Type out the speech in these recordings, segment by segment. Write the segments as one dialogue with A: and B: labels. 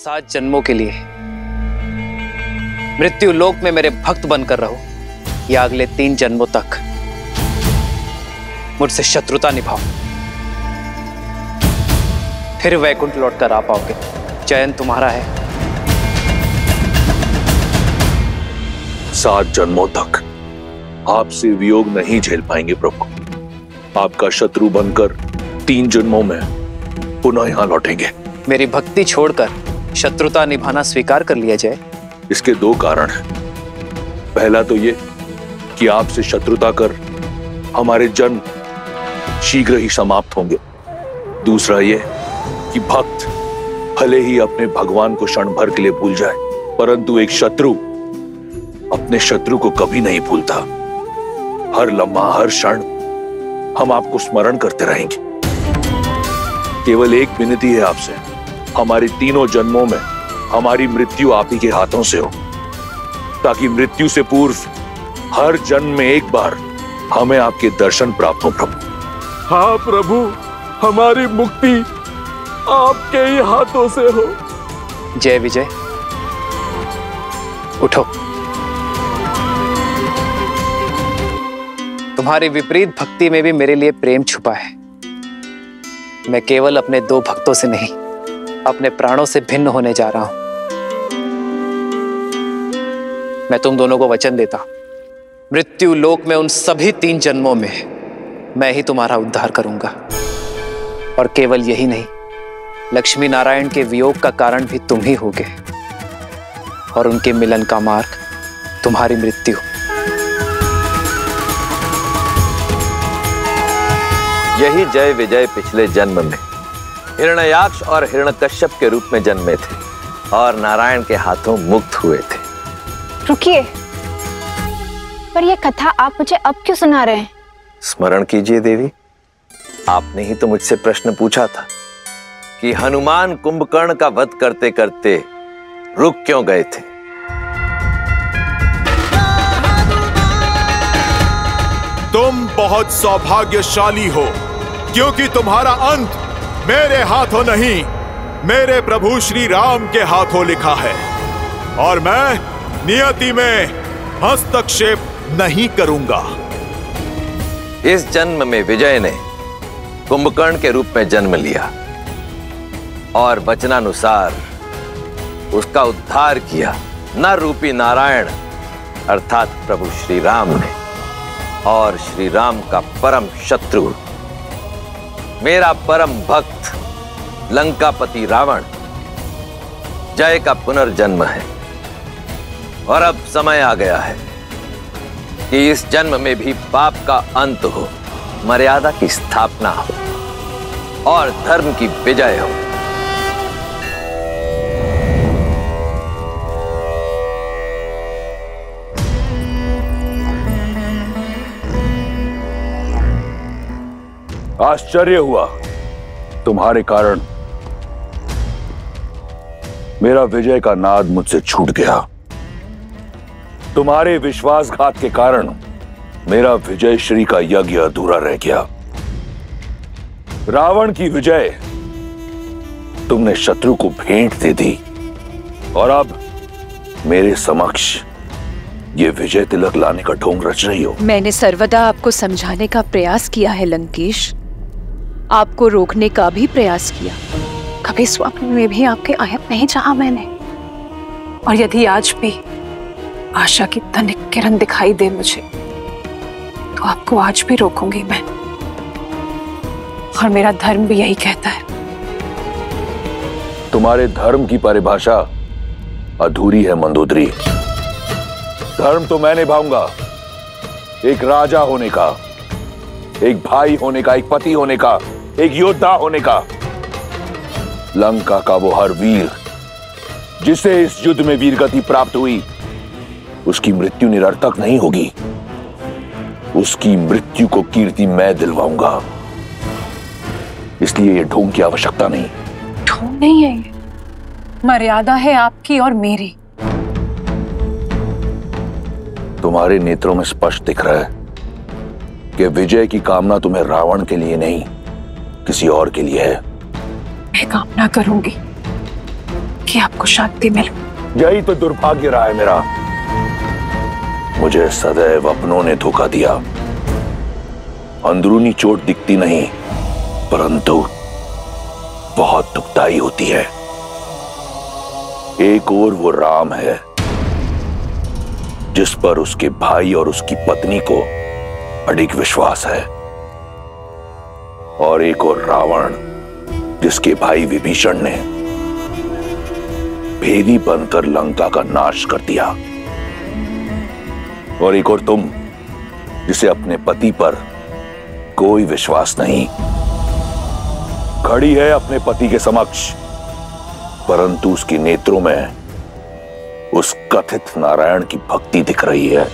A: 7 जन्मों के लिए मृत्यु लोक में मेरे भक्त बनकर रहो या अगले 3 जन्मों तक मुझसे शत्रुता निभाओ, फिर वैकुंठ लौटकर आ पाओगे। चयन तुम्हारा है।
B: 7 जन्मों तक आपसे वियोग नहीं झेल पाएंगे प्रभु। आपका शत्रु बनकर 3 जन्मों में पुनः यहां लौटेंगे।
A: मेरी भक्ति छोड़कर शत्रुता निभाना स्वीकार कर लिया जाए।
B: इसके 2 कारण हैं। पहला तो ये कि आपसे शत्रुता कर हमारे जन्म शीघ्र ही समाप्त होंगे। दूसरा ये कि भक्त भले ही अपने भगवान को क्षण भर के लिए भूल जाए, परंतु एक शत्रु अपने शत्रु को कभी नहीं भूलता। हर लम्हा, हर क्षण हम आपको स्मरण करते रहेंगे। केवल एक विनती है आपसे, हमारे 3 जन्मों में हमारी मृत्यु आप ही के हाथों से हो, ताकि मृत्यु से पूर्व हर जन्म में एक बार हमें आपके दर्शन प्राप्त हो प्रभु।
C: हाँ प्रभु, हमारी मुक्ति आपके ही हाथों से हो।
A: जय विजय, उठो। तुम्हारी विपरीत भक्ति में भी मेरे लिए प्रेम छुपा है। मैं केवल अपने 2 भक्तों से नहीं, अपने प्राणों से भिन्न होने जा रहा हूं। मैं तुम दोनों को वचन देता हूं, मृत्यु लोक में उन सभी 3 जन्मों में मैं ही तुम्हारा उद्धार करूंगा। और केवल यही नहीं, लक्ष्मी नारायण के वियोग का कारण भी तुम ही होगे, और उनके मिलन का मार्ग तुम्हारी मृत्यु।
D: यही जय विजय पिछले जन्म में हिरण्याक्ष और हिरण्यकश्यप के रूप में जन्मे थे और नारायण के हाथों मुक्त हुए थे।
E: रुकिए, पर यह कथा आप मुझे अब क्यों सुना रहे हैं?
D: स्मरण कीजिए देवी, आपने ही तो मुझसे प्रश्न पूछा था कि हनुमान कुंभकर्ण का वध करते करते रुक क्यों गए थे।
C: तुम बहुत सौभाग्यशाली हो, क्योंकि तुम्हारा अंत मेरे हाथों नहीं, मेरे प्रभु श्री राम के हाथों लिखा है, और मैं नियति में हस्तक्षेप नहीं करूंगा।
D: इस जन्म में विजय ने कुंभकर्ण के रूप में जन्म लिया और वचनानुसार उसका उद्धार किया नर रूपी नारायण अर्थात प्रभु श्री राम ने। और श्री राम का परम शत्रु, मेरा परम भक्त लंकापति रावण, जय का पुनर्जन्म है। और अब समय आ गया है कि इस जन्म में भी पाप का अंत हो, मर्यादा की स्थापना हो और धर्म की विजय हो।
B: आश्चर्य हुआ, तुम्हारे कारण मेरा विजय का नाद मुझसे छूट गया। तुम्हारे विश्वासघात के कारण मेरा विजय श्री का यज्ञ अधूरा रह गया। रावण की विजय तुमने शत्रु को भेंट दे दी, और अब मेरे समक्ष ये विजय तिलक लाने का ढोंग रच रही हो।
F: मैंने सर्वदा आपको समझाने का प्रयास किया है लंकेश, आपको रोकने का भी प्रयास किया। कभी स्वप्न में भी आपके आयत नहीं चाहा मैंने। और यदि आज भी आशा की तनिक किरण दिखाई दे मुझे, तो आपको आज भी रोकूंगी मैं। और मेरा धर्म भी यही कहता है।
B: तुम्हारे धर्म की परिभाषा अधूरी है मंदोदरी। धर्म तो मैं निभाऊंगा, एक राजा होने का, एक भाई होने का, एक पति होने का, एक योद्धा होने का। लंका का वो हर वीर जिसे इस युद्ध में वीरगति प्राप्त हुई, उसकी मृत्यु निरर्थक नहीं होगी। उसकी मृत्यु को कीर्ति मैं दिलवाऊंगा। इसलिए ये ढोंग की आवश्यकता नहीं।
F: ढोंग नहीं है ये, मर्यादा है आपकी और मेरी।
B: तुम्हारे नेत्रों में स्पष्ट दिख रहा है कि विजय की कामना तुम्हें रावण के लिए नहीं, किसी और के लिए है।
F: मैं कामना करूंगी कि ताकि आपको शांति मिले।
B: यही तो दुर्भाग्य रहा है मेरा। मुझे सदैव अपनों ने धोखा दिया। अंदरूनी चोट दिखती नहीं, परंतु बहुत दुखदाई होती है। एक ओर वो राम है जिस पर उसके भाई और उसकी पत्नी को अडिग विश्वास है, और एक और रावण जिसके भाई विभीषण ने भेदी बनकर लंका का नाश कर दिया, और एक और तुम जिसे अपने पति पर कोई विश्वास नहीं। खड़ी है अपने पति के समक्ष, परंतु उसके नेत्रों में उस कथित नारायण की भक्ति दिख रही है।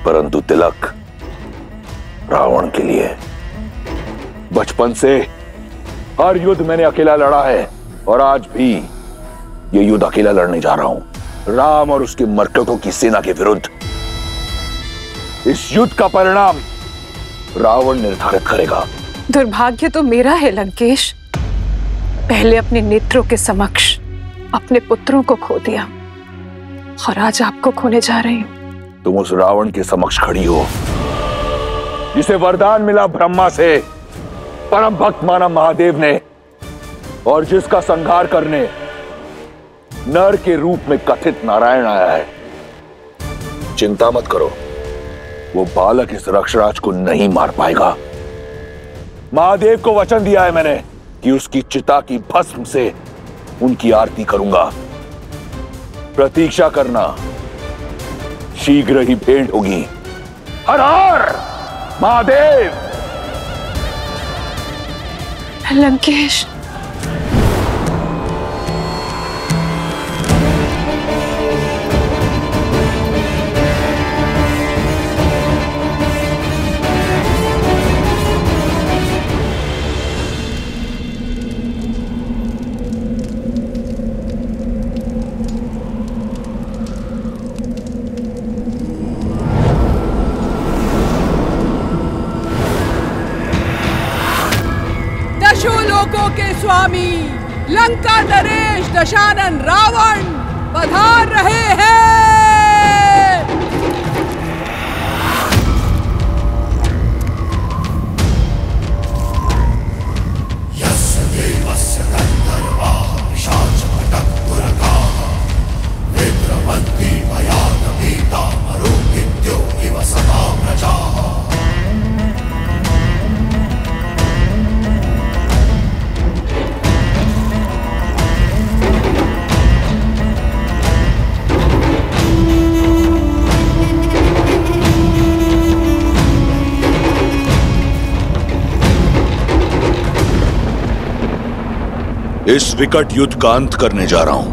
B: परंतु तिलक रावण के लिए। बचपन से हर युद्ध मैंने अकेला लड़ा है, और आज भी ये युद्ध अकेला लड़ने जा रहा हूं, राम और उसके मर्कटों की सेना के विरुद्ध। इस युद्ध का परिणाम रावण निर्धारित करेगा।
F: दुर्भाग्य तो मेरा है लंकेश। पहले अपने नेत्रों के समक्ष अपने पुत्रों को खो दिया, और आज आपको खोने जा रही हूं।
B: तुम उस रावण के समक्ष खड़ी हो जिसे वरदान मिला ब्रह्मा से, परम भक्त माना महादेव ने, और जिसका संहार करने नर के रूप में कथित नारायण आया है। चिंता मत करो, वो बालक इस रक्षराज को नहीं मार पाएगा। महादेव को वचन दिया है मैंने कि उसकी चिता की भस्म से उनकी आरती करूंगा। प्रतीक्षा करना, शीघ्र ही भेंट होगी। हर हर महादेव।
F: लंकेश,
G: के स्वामी लंका नरेश दशानन रावण पधार रहे हैं।
B: इस विकट युद्ध का अंत करने जा रहा हूं।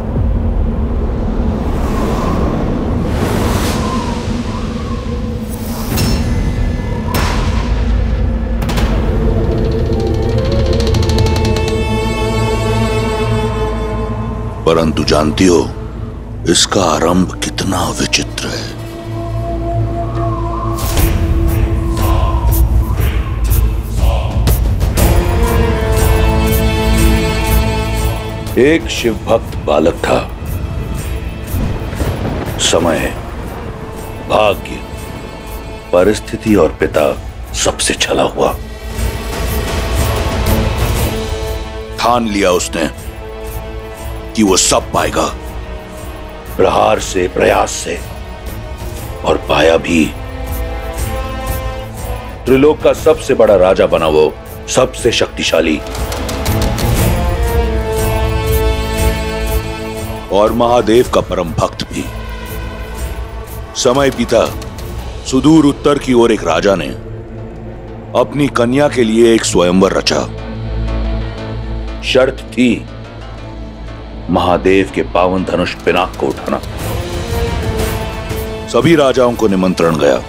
B: परंतु जानती हो इसका आरंभ कितना विचित्र है। एक शिव भक्त बालक था। समय, भाग्य, परिस्थिति और पिता सबसे छला हुआ। ठान लिया उसने कि वो सब पाएगा, प्रहार से, प्रयास से, और पाया भी। त्रिलोक का सबसे बड़ा राजा बना वो, सबसे शक्तिशाली, और महादेव का परम भक्त भी। समय बीता, सुदूर उत्तर की ओर एक राजा ने अपनी कन्या के लिए एक स्वयंवर रचा। शर्त थी महादेव के पावन धनुष पिनाक को उठाना। सभी राजाओं को निमंत्रण गया।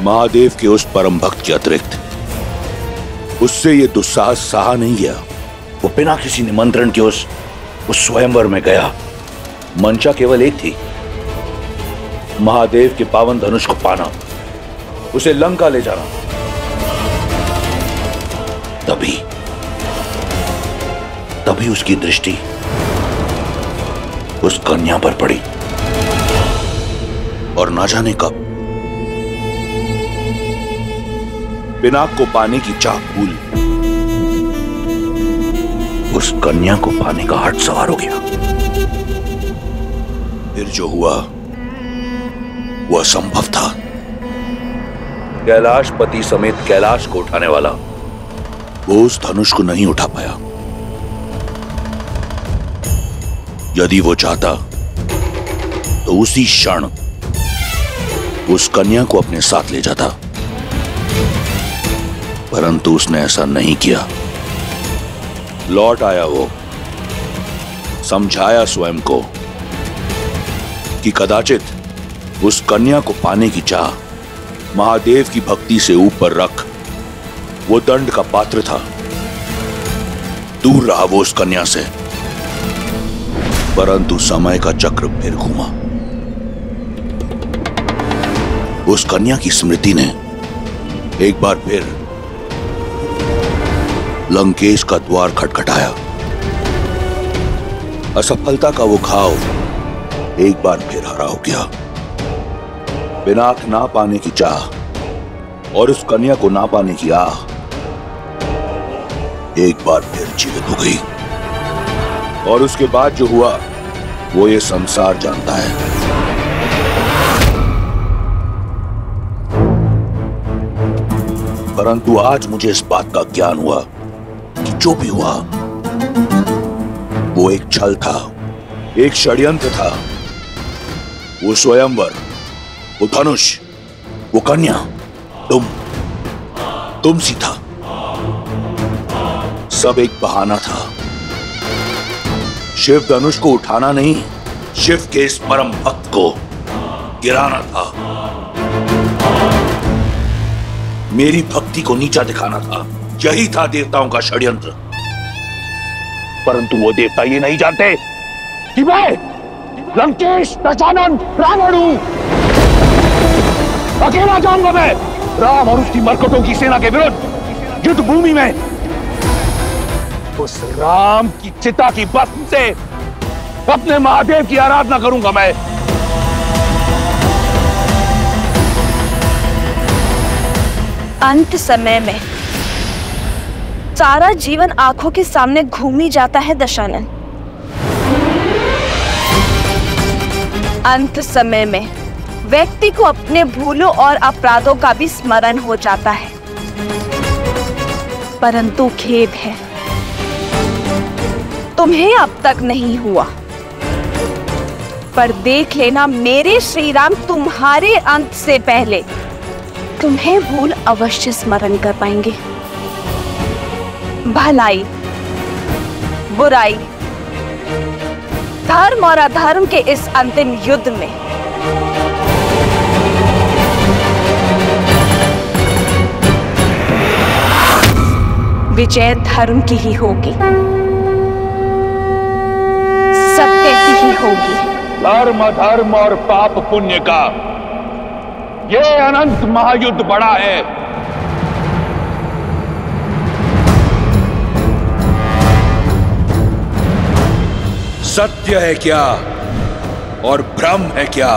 B: महादेव के उस परम भक्त के अतिरिक्त उससे यह दुस्साहस सहा नहीं गया। वो बिना किसी निमंत्रण के उस स्वयंवर में गया। मंशा केवल एक थी, महादेव के पावन धनुष को पाना, उसे लंका ले जाना। तभी उसकी दृष्टि उस कन्या पर पड़ी और ना जाने कब पिनाक को पाने की चाह भूल उस कन्या को पाने का हट सवार हो गया। फिर जो हुआ वो असंभव था। कैलाशपति समेत कैलाश को उठाने वाला वो उस धनुष को नहीं उठा पाया। यदि वो चाहता तो उसी क्षण उस कन्या को अपने साथ ले जाता, परंतु उसने ऐसा नहीं किया। लौट आया वो, समझाया स्वयं को कि कदाचित उस कन्या को पाने की चाह महादेव की भक्ति से ऊपर रख वो दंड का पात्र था। दूर रहा वो उस कन्या से, परंतु समय का चक्र फिर घूमा। उस कन्या की स्मृति ने एक बार फिर लंकेश का द्वार खटखटाया। असफलता का वो घाव एक बार फिर हरा हो गया। पिनाक ना पाने की चाह और उस कन्या को ना पाने की आह एक बार फिर जीवित हो गई। और उसके बाद जो हुआ वो ये संसार जानता है। परंतु आज मुझे इस बात का ज्ञान हुआ कि जो भी हुआ वो एक छल था, एक षड्यंत्र था। वो स्वयंवर, वो धनुष, वो कन्या तुम सी था। सब एक बहाना था। शिव धनुष को उठाना नहीं, शिव के इस परम भक्त को गिराना था। मेरी भक्ति को नीचा दिखाना था। यही था देवताओं का षड्यंत्र। परंतु वो देवता ये नहीं जानते कि मैं लंकेश दशानन रावण हूं। अकेला जाऊंगा मैं राम और उसकी मरकटों की सेना के विरुद्ध युद्ध भूमि में। उस राम की चिता की भस्म से अपने महादेव की आराधना करूंगा मैं।
H: अंत समय में सारा जीवन आंखों के सामने घूमी जाता है दशानन। अंत समय में व्यक्ति को अपने भूलों और अपराधों का भी स्मरण हो जाता है। परंतु खेद है, तुम्हें अब तक नहीं हुआ। पर देख लेना, मेरे श्री राम तुम्हारे अंत से पहले तुम्हें भूल अवश्य स्मरण कर पाएंगे। भलाई, बुराई, धर्म और अधर्म के इस अंतिम युद्ध में विजय धर्म की ही होगी, सत्य की ही होगी।
B: धर्म अधर्म और पाप पुण्य का ये अनंत महायुद्ध बड़ा है। सत्य है क्या और भ्रम है क्या,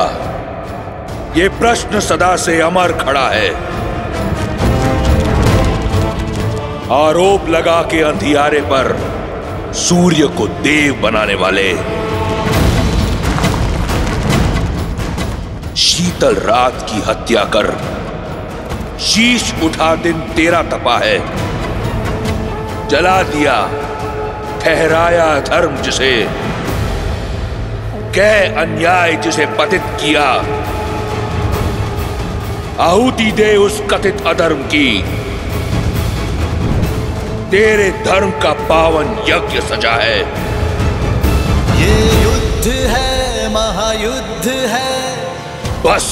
B: ये प्रश्न सदा से अमर खड़ा है। आरोप लगा के अंधियारे पर सूर्य को देव बनाने वाले, शीतल रात की हत्या कर शीश उठा दिन तेरा तपा है। जला दिया ठहराया धर्म जिसे, कह अन्याय जिसे पतित किया। आहुति दे उस कथित अधर्म की, तेरे धर्म का पावन यज्ञ सजा है।
I: ये युद्ध है, महायुद्ध है।
B: बस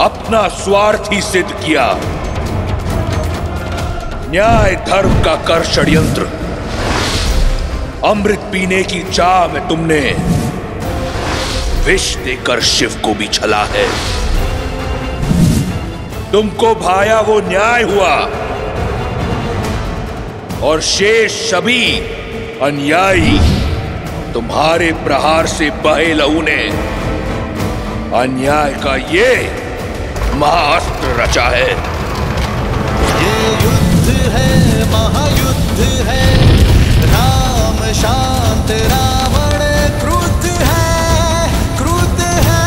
B: अपना स्वार्थ ही सिद्ध किया। न्याय धर्म का कर षड्यंत्र। अमृत पीने की चाह में तुमने विष देकर शिव को भी छला है। तुमको भाया वो न्याय हुआ और शेष सभी अन्यायी तुम्हारे प्रहार से बहे लहू ने अन्याय का ये महाअस्त्र रचा है।
I: ये युद्ध है, महायुद्ध है, राम शांत रावण क्रुद्ध है, क्रुद्ध है।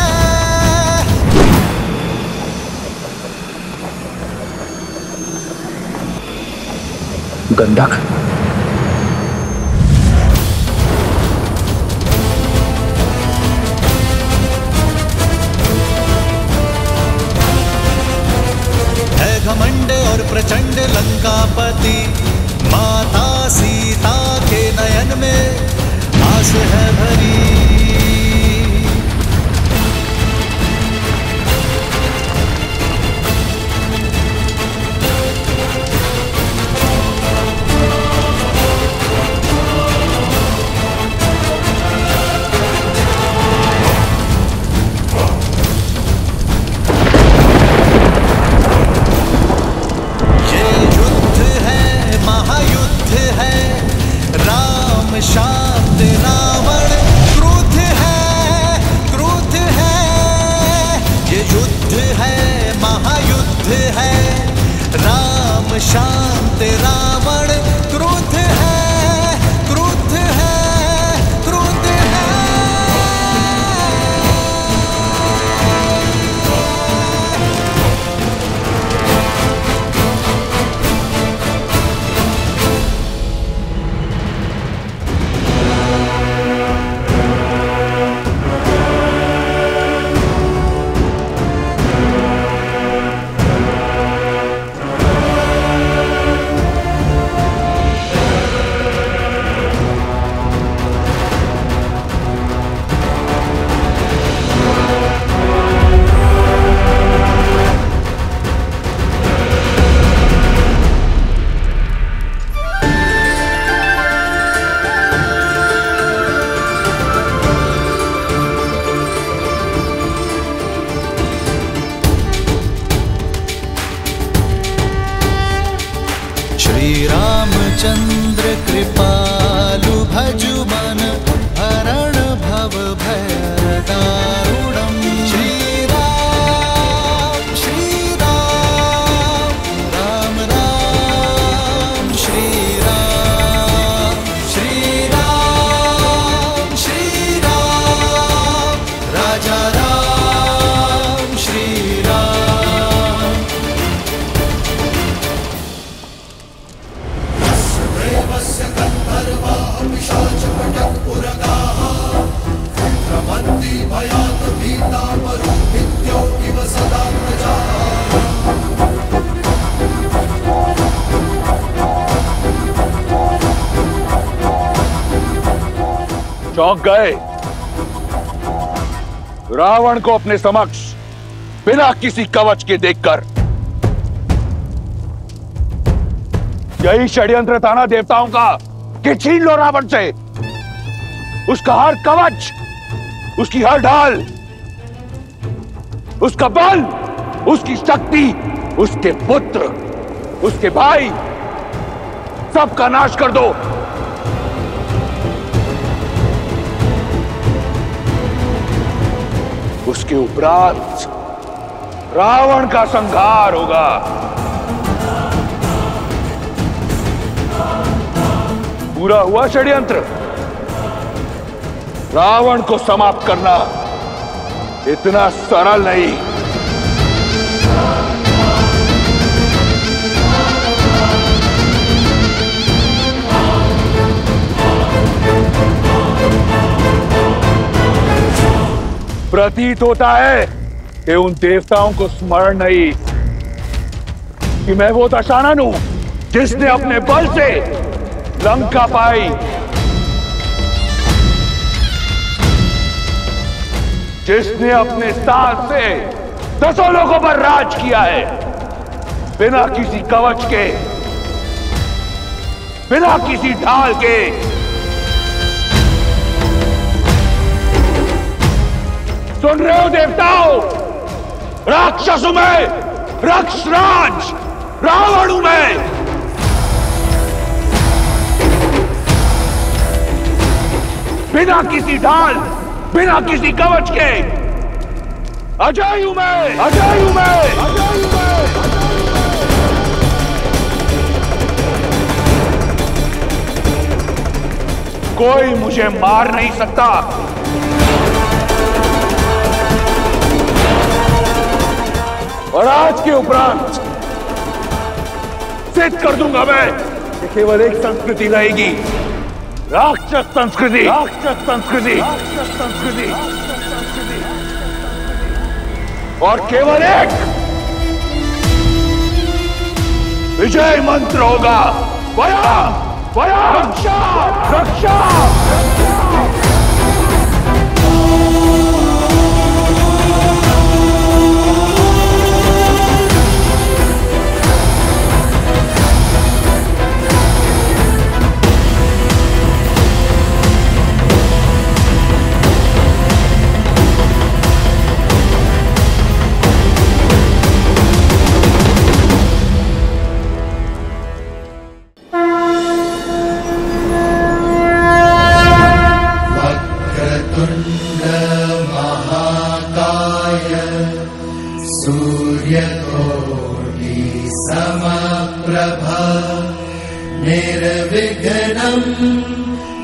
A: गंधक,
I: घमंड और प्रचंड लंकापति, माता सीता के नयन में आस है भरी। शांत रावण क्रुद्ध है, क्रुद्ध है। ये युद्ध है, महायुद्ध है, राम शांत रावण क्रुद्ध है, क्रुद्ध है, क्रुद्ध है। श्री रामचंद्र कृपालु भजु मन हरण भव भय दारुणम। श्री राम, राम राम, श्री राम, श्री राम, राजा राम, श्री राम।
B: चौंक गए रावण को अपने समक्ष बिना किसी कवच के देखकर। यही षड्यंत्र था ना देवताओं का कि छीन लो रावण से उसका हर कवच, उसकी हर ढाल, उसका बल, उसकी शक्ति, उसके पुत्र, उसके भाई, सबका नाश कर दो। उसके उपरांत रावण का संहार होगा। पूरा हुआ षड्यंत्र। रावण को समाप्त करना इतना सरल नहीं। प्रतीत होता है कि उन देवताओं को स्मरण नहीं कि मैं वो दशानन हूं जिसने अपने बल से लंका पाई, जिसने अपने साथ से 10 लोगों पर राज किया है, बिना किसी कवच के, बिना किसी ढाल के। सुन रहे हो देवताओं? राक्षसों में राक्षसराज रावण हूं मैं। बिना किसी ढाल, बिना किसी कवच के अजय हूं मैं, अजय हूं मैं, अजय हूं मैं। कोई मुझे मार नहीं सकता। और आज के उपरांत सिद्ध कर दूंगा मैं कि केवल एक संस्कृति रहेगी, राक्षस संस्कृति, राक्षस संस्कृति, राक्षस संस्कृति, और केवल एक विजय मंत्र होगा, वया वया रक्षा रक्षा।
I: निर्विघ्नं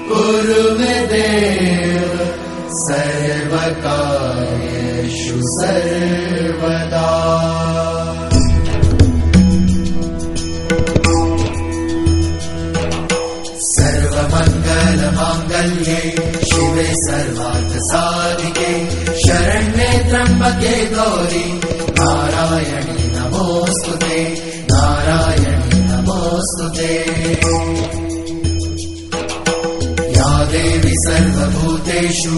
I: कुरु मे देव सर्वकार्येषु सर्वदा। सर्वमङ्गलमाङ्गल्ये शिवे सर्वार्थसाधिके शरण्ये त्र्यम्बके गौरी नारायणी नमोस्तुते, नारायणी नमोस्तुते। या देवी सर्वभूतेषु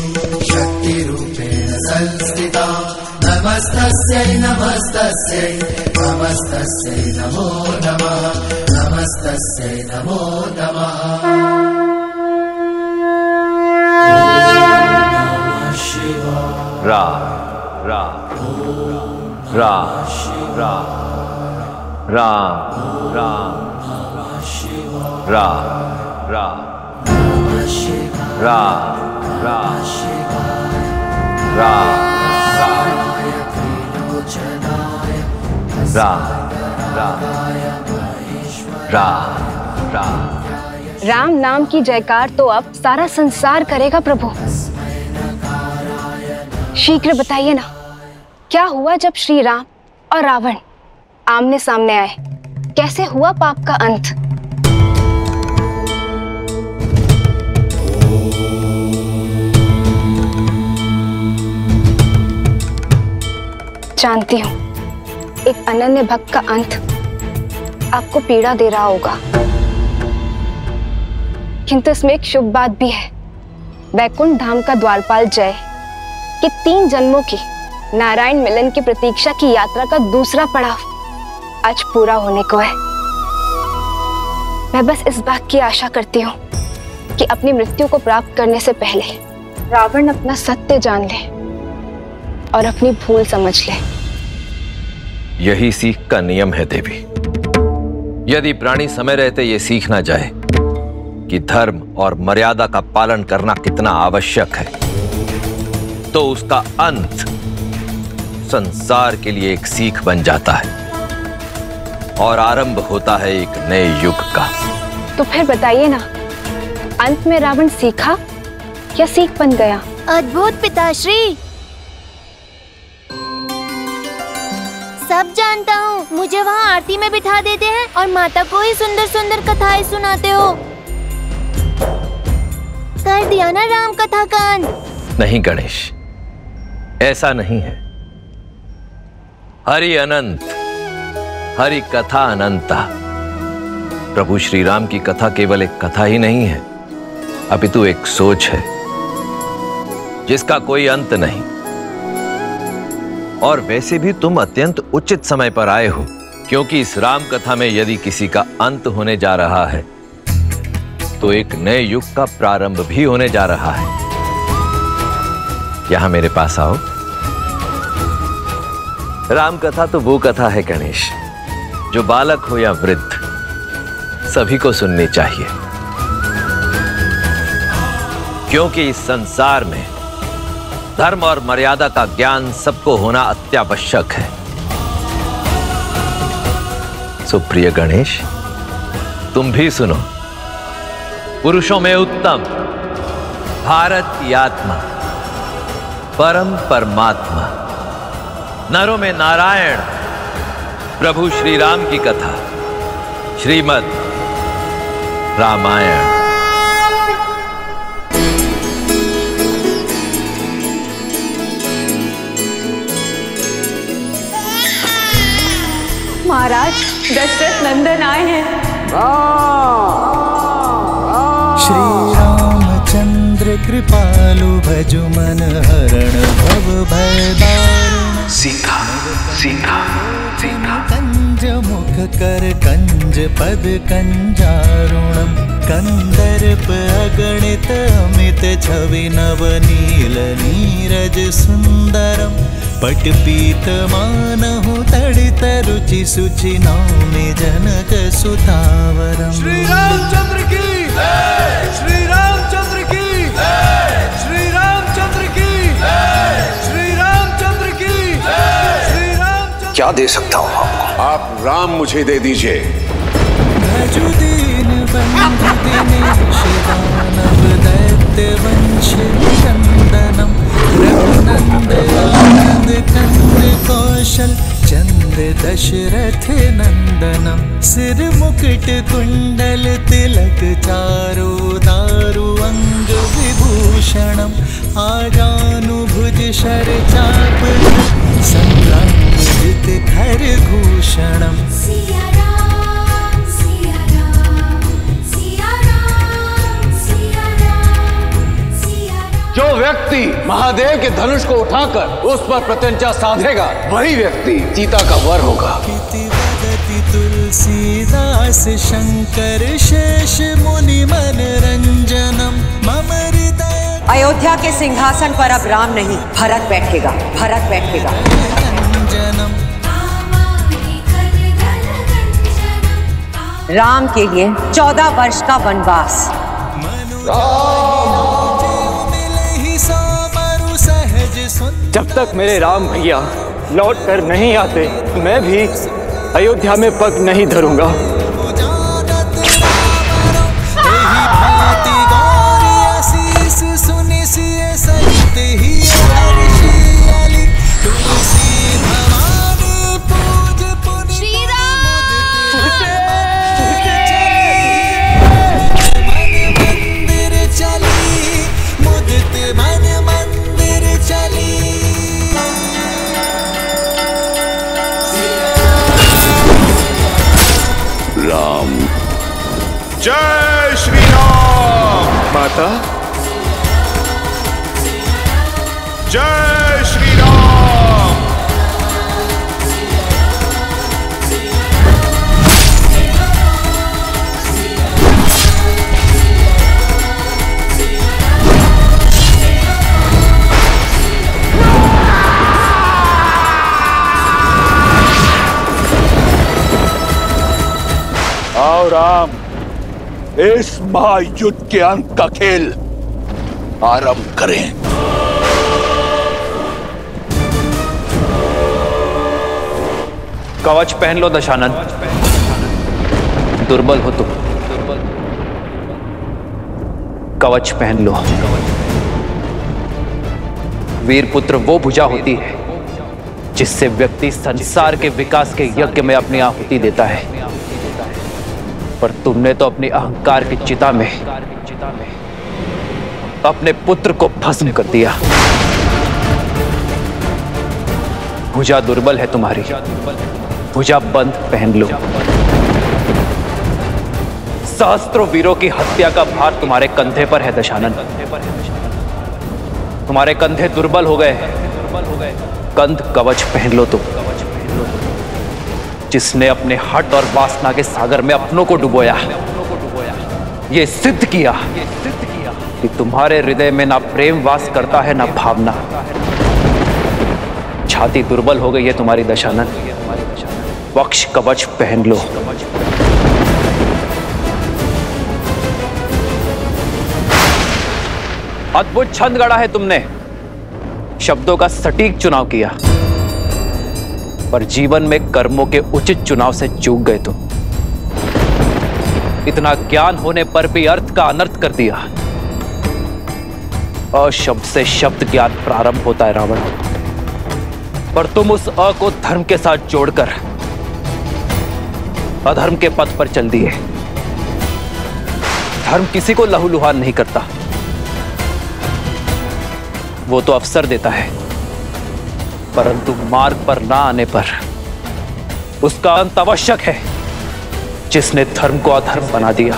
I: शक्तिरूपेण संस्थिता नमस्तस्यै नमस्तस्यै नमस्तस्यै नमो नमः, नमस्तस्यै नमो नमः।
D: रा रा रा रा रा रा रा रा रा रा रा रा रा रा।
E: राम नाम की जयकार तो अब सारा संसार करेगा प्रभु। शीघ्र बताइए ना, क्या हुआ जब श्री राम और रावण आमने सामने आए? कैसे हुआ पाप का अंत? जानती हूँ एक अनन्य भक्त का अंत आपको पीड़ा दे रहा होगा, किंतु इसमें एक शुभ बात भी है। वैकुंठ धाम का द्वारपाल जय कि 3 जन्मों की नारायण मिलन की प्रतीक्षा की यात्रा का दूसरा पड़ाव आज पूरा होने को है। मैं बस इस बात की आशा करती हूँ कि अपनी मृत्यु को प्राप्त करने से पहले रावण अपना सत्य जान ले और अपनी भूल समझ ले।
D: यही सीख का नियम है देवी। यदि प्राणी समय रहते ये सीख ना जाए कि धर्म और मर्यादा का पालन करना कितना आवश्यक है, तो उसका अंत संसार के लिए एक सीख बन जाता है और आरंभ होता है एक नए युग का।
E: तो फिर बताइए ना, अंत में रावण सीखा या सीख बन गया?
J: अद्भुत पिताश्री, सब जानता हूँ। मुझे वहाँ आरती में बिठा देते हैं और माता को ही सुंदर सुंदर कथाएं सुनाते हो। कर दिया ना राम कथा का अंत?
D: नहीं गणेश, ऐसा नहीं है। हरि अनंत, हरि कथा अनंता। प्रभु श्री राम की कथा केवल एक कथा ही नहीं है, अपितु एक सोच है जिसका कोई अंत नहीं। और वैसे भी तुम अत्यंत उचित समय पर आए हो, क्योंकि इस राम कथा में यदि किसी का अंत होने जा रहा है तो एक नए युग का प्रारंभ भी होने जा रहा है। यहां मेरे पास आओ। राम कथा तो वो कथा है गणेश, जो बालक हो या वृद्ध सभी को सुननी चाहिए। क्योंकि इस संसार में धर्म और मर्यादा का ज्ञान सबको होना अत्यावश्यक है। सुप्रिय गणेश, तुम भी सुनो। पुरुषों में उत्तम भारत की आत्मा, परम परमात्मा, नरों में नारायण, प्रभु श्री राम की कथा, श्रीमद् रामायण।
F: महाराज, दशरथ नंदन आए हैं।
I: श्री रामचंद्र कृपालु भजु मन हरण भव भय दारुण।
A: सीता सीता सीता।
I: कंज मुख कर कंज पद कंजारुणम। कंदर्प अगणित अमित छवि नवनील नीरज सुंदरम। पटपीत मानहु तड़ित रुचि सुचि नौमि जनक सुतावरम।
C: श्री रामचंद्र की श्री रामचंद्र की श्री रामचंद्र की श्री रामचंद्र की श्री रामचंद्र।
B: क्या दे सकता हूँ आपको?
C: आप राम मुझे दे दीजिए।
I: भजु दीन बंधु दिनेश दानव दैत्य वंश नंदनम। रघुनंद आनंद कंद कौशल चंद्र दशरथ नंदनम। सिर मुकुट कुंडल तिलक चारु दारु अंग विभूषणम। आजानुभुज शर चाप संग्रामित खर भूषणम।
K: जो व्यक्ति महादेव के धनुष को उठाकर उस पर प्रत्यंचा साधेगा, वही व्यक्ति सीता का वर होगा।
I: तुलसीदास शंकर शेष मुनि मन रंजनम। मम हृदय।
L: अयोध्या के सिंहासन पर अब राम नहीं, भरत बैठेगा, भरत बैठेगा। राम के लिए 14 वर्ष का वनवास।
K: जब तक मेरे राम भैया लौट कर नहीं आते, मैं भी अयोध्या में पग नहीं धरूंगा।
C: जय श्री राम।
K: माता,
C: जय श्री राम।
B: आओ राम, इस महायुद्ध के अंत का खेल आरंभ करें।
A: कवच पहन लो दशानन, दुर्बल हो तुम। कवच पहन लो। वीर पुत्र वो भुजा होती है जिससे व्यक्ति संसार के विकास के यज्ञ में अपनी आहुति देता है, पर तुमने तो अपनी अहंकार की चिता में अपने पुत्र को भस्म कर दिया। भुजा दुर्बल है तुम्हारी, भुजा बंद पहन लो। सहस्त्रों वीरों की हत्या का भार तुम्हारे कंधे पर है दशानन। तुम्हारे कंधे दुर्बल हो गए हैं। कंध कवच पहन लो तुम, जिसने अपने हठ और वासना के सागर में अपनों को डुबोया, ये सिद्ध किया कि तुम्हारे हृदय में ना प्रेम वास करता है ना भावना। छाती दुर्बल हो गई है तुम्हारी दशानन। वक्ष कवच पहन लो। अद्भुत छंद गढ़ा है तुमने, शब्दों का सटीक चुनाव किया, पर जीवन में कर्मों के उचित चुनाव से चूक गए तुम। इतना ज्ञान होने पर भी अर्थ का अनर्थ कर दिया। अशब्द से शब्द ज्ञान प्रारंभ होता है रावण, पर तुम उस अ को धर्म के साथ जोड़कर अधर्म के पथ पर चल दिए। धर्म किसी को लहूलुहान नहीं करता, वो तो अवसर देता है, परंतु मार्ग पर ना आने पर उसका अंत आवश्यक है। जिसने धर्म को अधर्म बना दिया,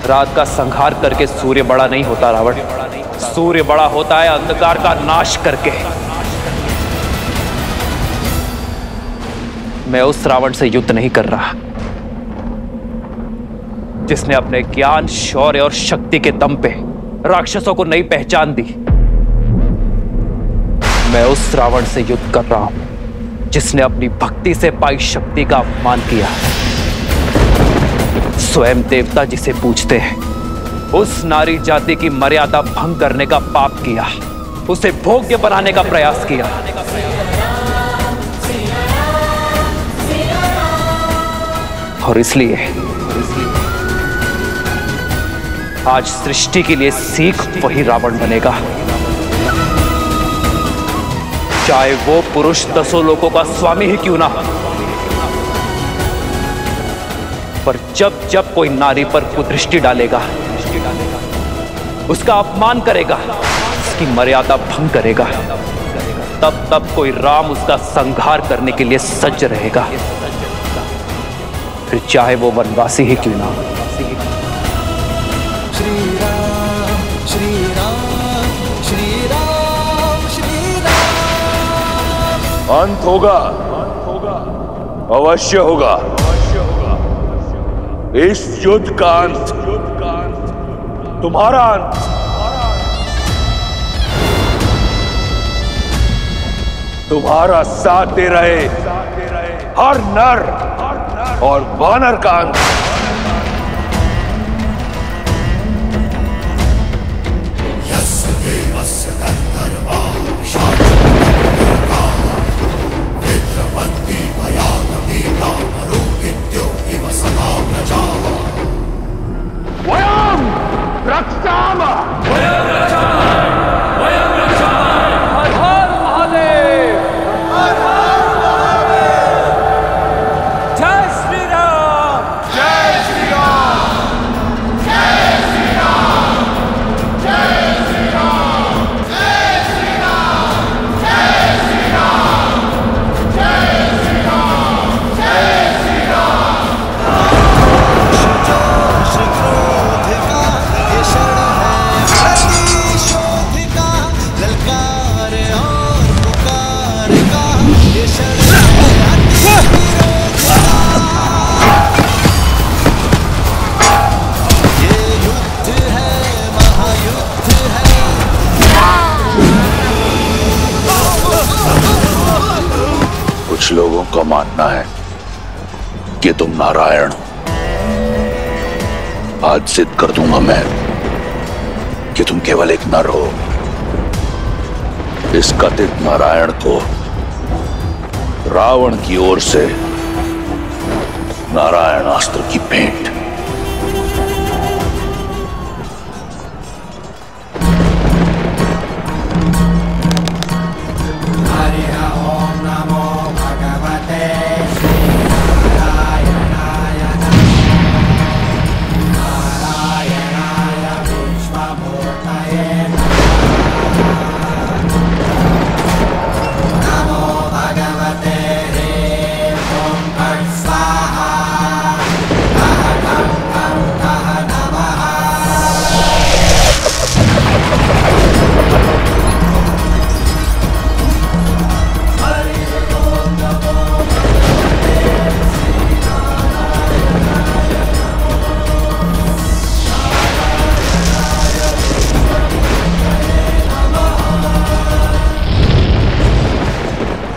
A: रात का संहार करके सूर्य बड़ा नहीं होता रावण, सूर्य बड़ा होता है अंधकार का नाश करके। मैं उस रावण से युद्ध नहीं कर रहा जिसने अपने ज्ञान, शौर्य और शक्ति के दम पे राक्षसों को नई पहचान दी। मैं उस रावण से युद्ध कर रहा हूं जिसने अपनी भक्ति से पाई शक्ति का अपमान किया। स्वयं देवता जिसे पूजते हैं, उस नारी जाति की मर्यादा भंग करने का पाप किया, उसे भोग्य बनाने का प्रयास किया। और इसलिए आज सृष्टि के लिए सीख वही रावण बनेगा, चाहे वो पुरुष 10 लोकों का स्वामी ही क्यों ना। पर जब जब कोई नारी पर कुदृष्टि डालेगा, उसका अपमान करेगा, उसकी मर्यादा भंग करेगा, तब तब कोई राम उसका संहार करने के लिए सज्ज रहेगा, फिर चाहे वो वनवासी ही क्यों ना।
I: श्री राम श्री राम श्री राम श्री राम।
B: अंत होगा, अवश्य होगा। इस युद्ध का अंत तुम्हारा अंत। तुम्हारा साथ दे रहे हर नर और वानर का अंत। कुछ लोगों का मानना है कि तुम नारायण हो। आज सिद्ध कर दूंगा मैं कि तुम केवल एक नर हो। इस कथित नारायण को रावण की ओर से नारायण अस्त्र की भेंट।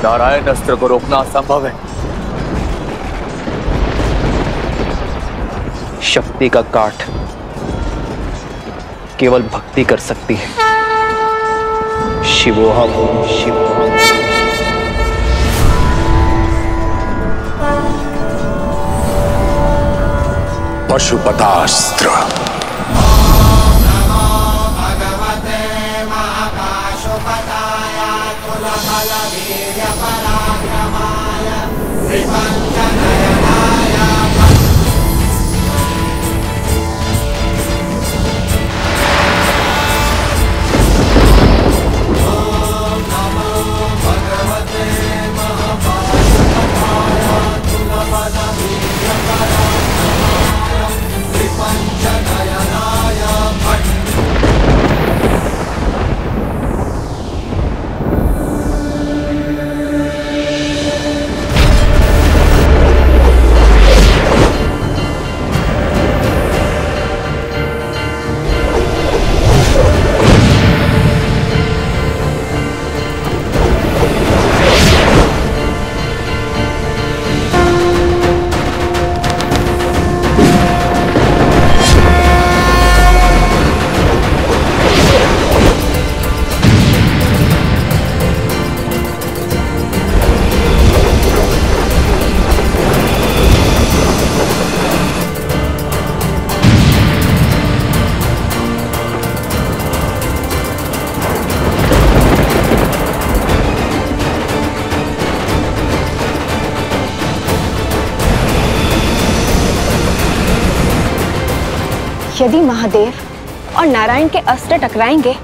B: नारायण अस्त्र को रोकना असंभव है।
A: शक्ति का काट केवल भक्ति कर सकती है। शिवोहम शिवोहम।
B: पशुपतास्त्र।
E: यदि महादेव और नारायण के अस्त्र टकराएंगे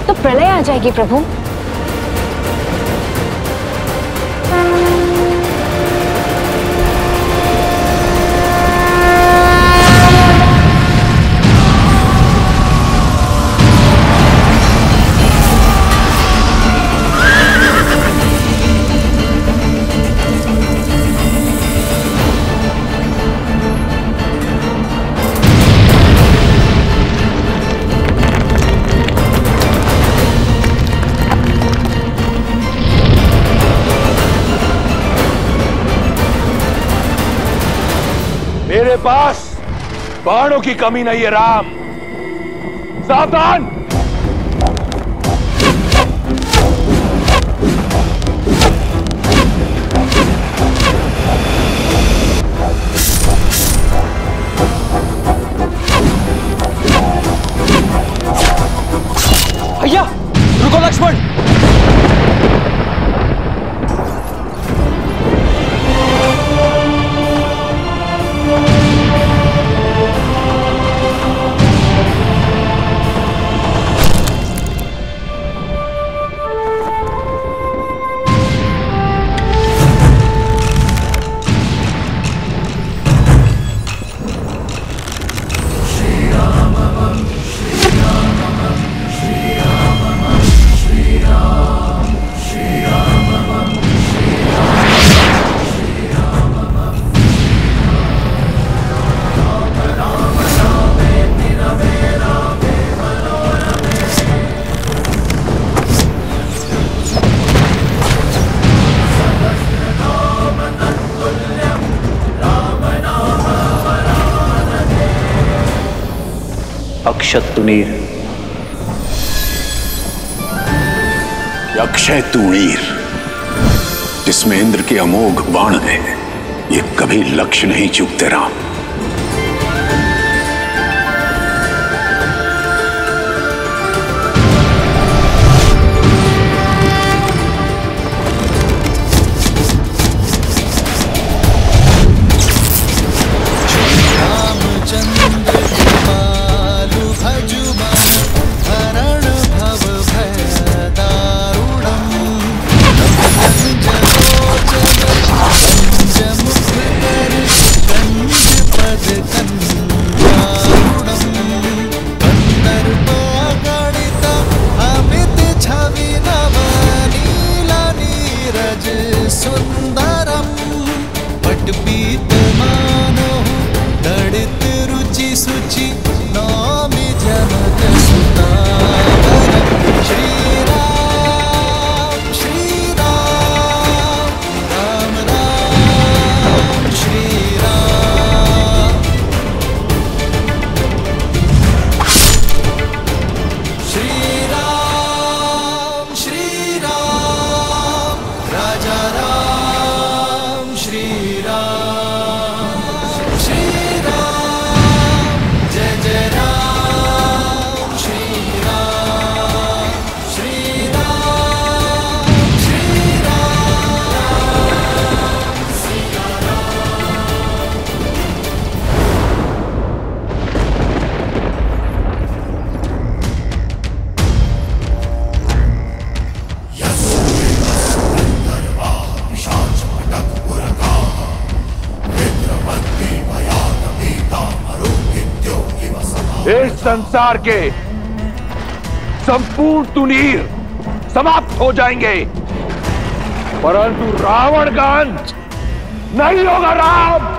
E: तो प्रलय आ जाएगी प्रभु।
B: मेरे पास बाणों की कमी नहीं है राम। सावधान।
K: भैया रुको लक्ष्मण।
A: अक्षत तुनीर।
M: अक्षय तुणीर जिसमें इंद्र के अमोघ बाण है, ये कभी लक्ष्य नहीं चूकते राम।
B: इस संसार के संपूर्ण तुनीर समाप्त हो जाएंगे, परंतु रावण का अंत नहीं होगा। राम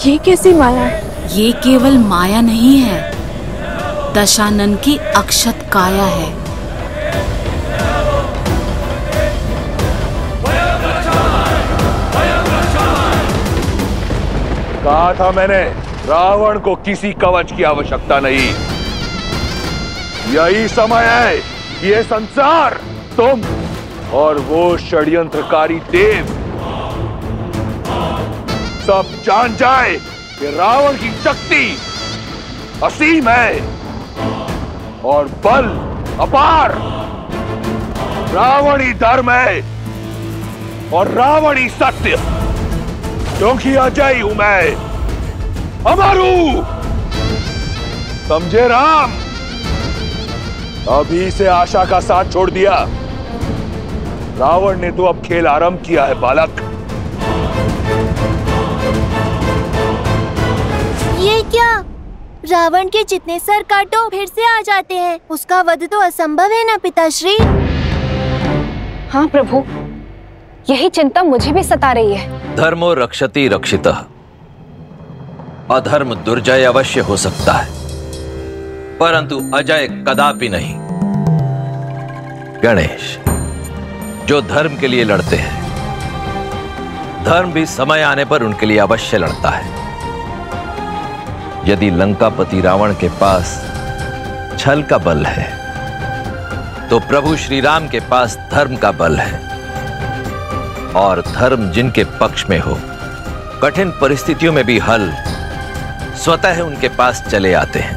H: ये कैसी माया है?
N: ये केवल माया नहीं है, दशानन की अक्षत काया है।
B: कहा था मैंने, रावण को किसी कवच की आवश्यकता नहीं। यही समय है कि ये संसार, तुम और वो षड्यंत्रकारी देव सब जान जाए कि रावण की शक्ति असीम है और बल अपार। रावण ही धर्म है और रावण ही सत्य, क्योंकि अजय हूं मैं, अमर हूं। समझे राम? अभी से आशा का साथ छोड़ दिया। रावण ने तो अब खेल आरंभ किया है बालक।
J: ये क्या? रावण के जितने सर काटो फिर से आ जाते हैं। उसका वध तो असंभव है ना पिताश्री?
E: हाँ प्रभु, यही चिंता मुझे भी सता रही है।
D: धर्मो रक्षति रक्षितः। अधर्म दुर्जय अवश्य हो सकता है, परंतु अजय कदापि नहीं। गणेश, जो धर्म के लिए लड़ते हैं, धर्म भी समय आने पर उनके लिए अवश्य लड़ता है। यदि लंकापति रावण के पास छल का बल है, तो प्रभु श्री राम के पास धर्म का बल है। और धर्म जिनके पक्ष में हो, कठिन परिस्थितियों में भी हल स्वतः उनके पास चले आते हैं।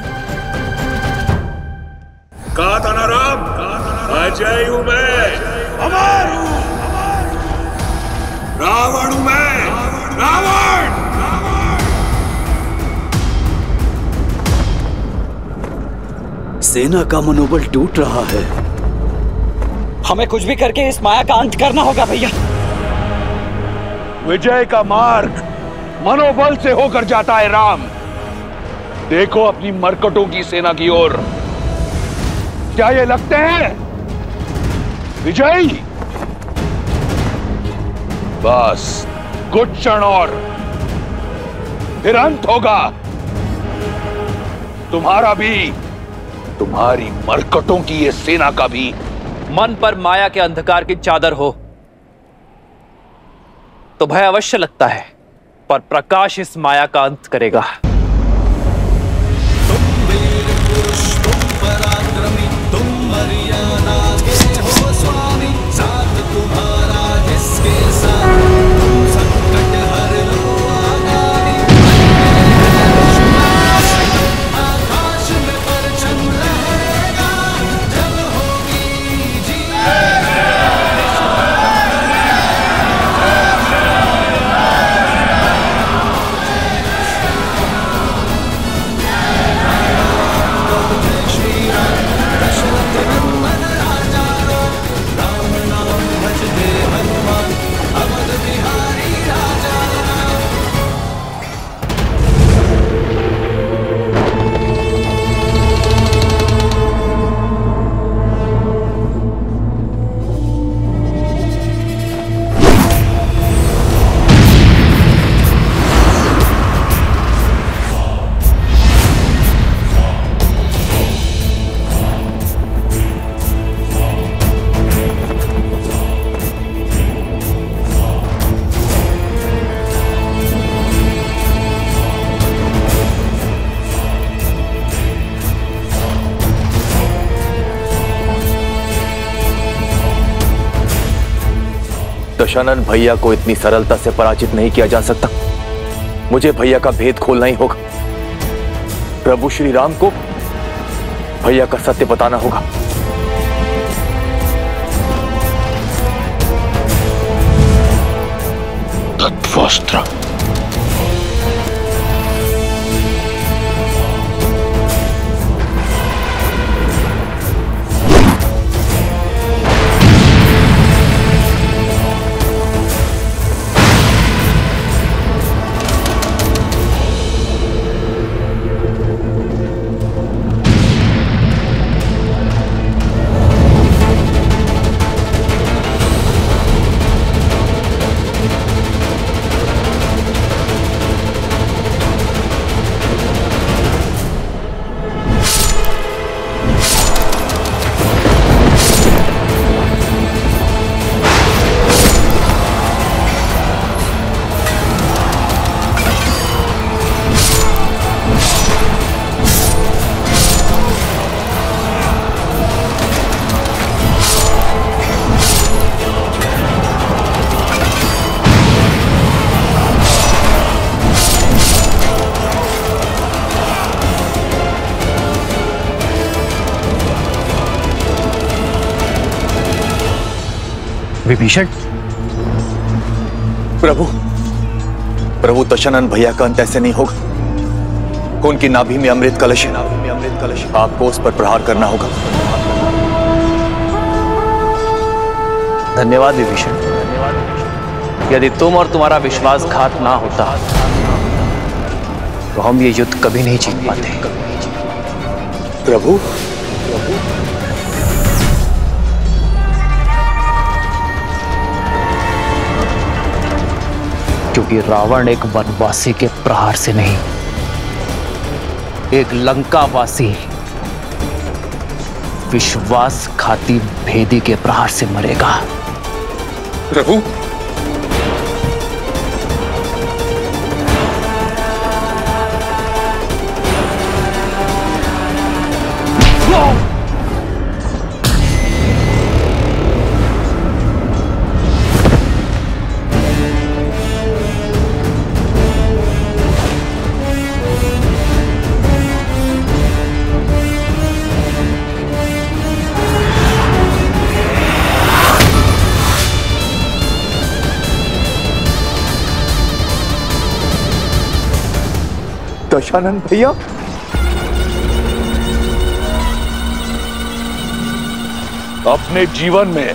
B: कहा था ना राम, अजय हूं मैं, अमर हूं। रावण हूं मैं, रावण।
O: सेना का मनोबल टूट रहा है।
K: हमें कुछ भी करके इस माया का अंत करना होगा भैया।
B: विजय का मार्ग मनोबल से होकर जाता है राम। देखो अपनी मरकटों की सेना की ओर। क्या ये लगते हैं विजयी? बस कुछ क्षण और फिर अंत होगा तुम्हारा भी, तुम्हारी मरकटों की ये सेना का भी।
A: मन पर माया के अंधकार की चादर हो तो भय अवश्य लगता है, पर प्रकाश इस माया का अंत करेगा।
I: तुम वीर पुरुष, तुम पराक्रमी, तुम मर्यादा के हो स्वामी। साथ तुम्हारा जिसके साथ, तुम संकट हर लो आगामी। आकाश में परचम रहेगा, जब होगी जीत।
K: दशानन भैया को इतनी सरलता से पराजित नहीं किया जा सकता। मुझे भैया का भेद खोलना ही होगा। प्रभु श्री राम को भैया का सत्य बताना होगा।
M: तत्वस्त्र।
K: विभीषण, प्रभु दशानन भैया का अंत ऐसे नहीं होगा। उनकी नाभि में अमृत कलश है। आपको उस पर प्रहार करना होगा।
A: धन्यवाद विभीषण। यदि तुम और तुम्हारा विश्वासघात ना होता तो हम ये युद्ध कभी नहीं जीत पाते।
B: प्रभु,
A: क्योंकि रावण एक वनवासी के प्रहार से नहीं, एक लंकावासी विश्वासघाती भेदी के प्रहार से मरेगा।
B: प्रभु,
K: दशानन भैया,
B: अपने जीवन में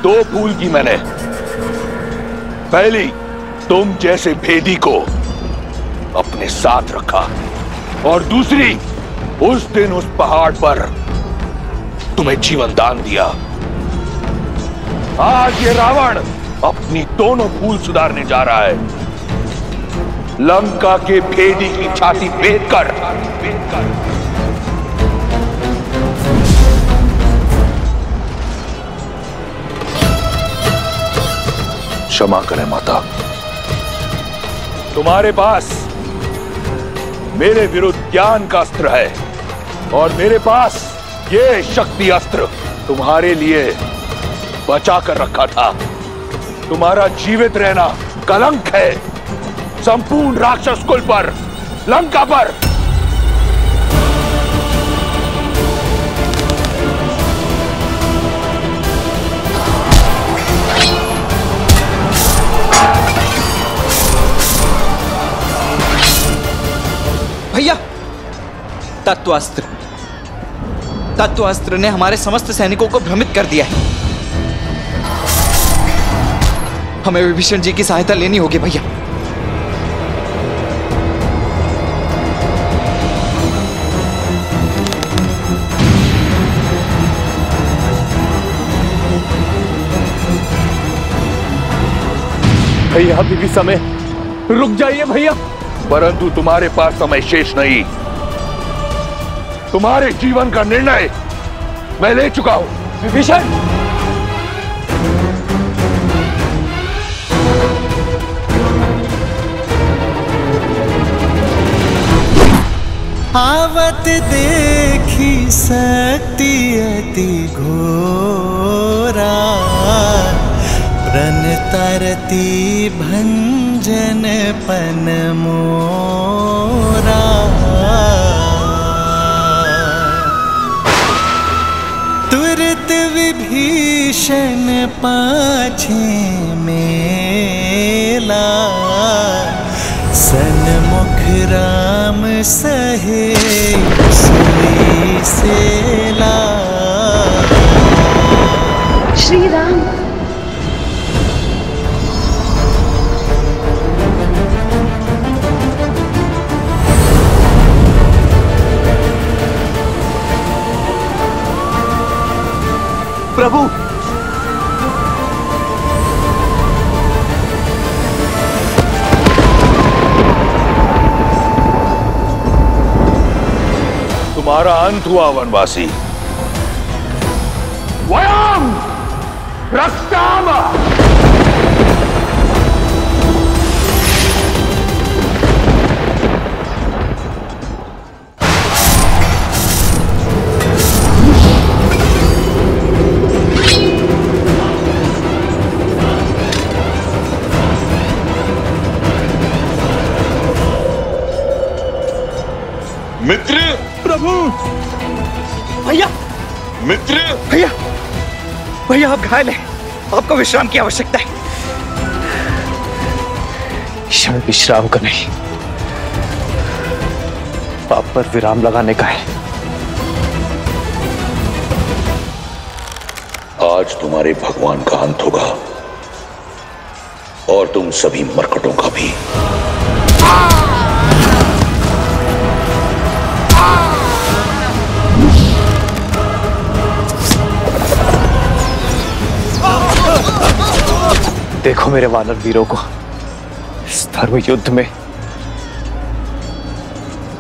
B: दो भूल की मैंने। पहली, तुम जैसे भेदी को अपने साथ रखा, और दूसरी, उस दिन उस पहाड़ पर तुम्हें जीवन दान दिया। आज ये रावण अपनी दोनों भूल सुधारने जा रहा है। लंका के भेदी की छाती भेद कर क्षमा करें माता। तुम्हारे पास मेरे विरुद्ध ज्ञान का अस्त्र है, और मेरे पास ये शक्ति अस्त्र तुम्हारे लिए बचा कर रखा था। तुम्हारा जीवित रहना कलंक है संपूर्ण राक्षस कुल पर, लंका पर।
P: भैया, तत्वास्त्र ने हमारे समस्त सैनिकों को भ्रमित कर दिया है। हमें विभीषण जी की सहायता लेनी होगी भैया।
K: भैया अभी भी समय, रुक जाइए भैया।
B: परंतु तुम्हारे पास समय शेष नहीं। तुम्हारे जीवन का निर्णय मैं ले चुका हूं।
K: विभीषण,
I: आवत देखी शक्ति अति घोरा, रन तरती भंजन पन मोरा। तुरत विभीषण पाछे मेला, सन्मुख राम सहे सोई सेला।
F: श्री राम।
K: प्रभु,
B: तुम्हारा अंत हुआ वनवासी।
M: वयम रक्षाम।
B: मित्र।
P: प्रभु। भैया।
B: मित्र।
P: भैया, भैया आप घायल हैं, आपको विश्राम की आवश्यकता है।
A: क्षण विश्राम का नहीं, पाप पर विराम लगाने का है।
B: आज तुम्हारे भगवान का अंत होगा और तुम सभी मरकटों का भी।
A: देखो मेरे वानर वीरों को इस धर्म युद्ध में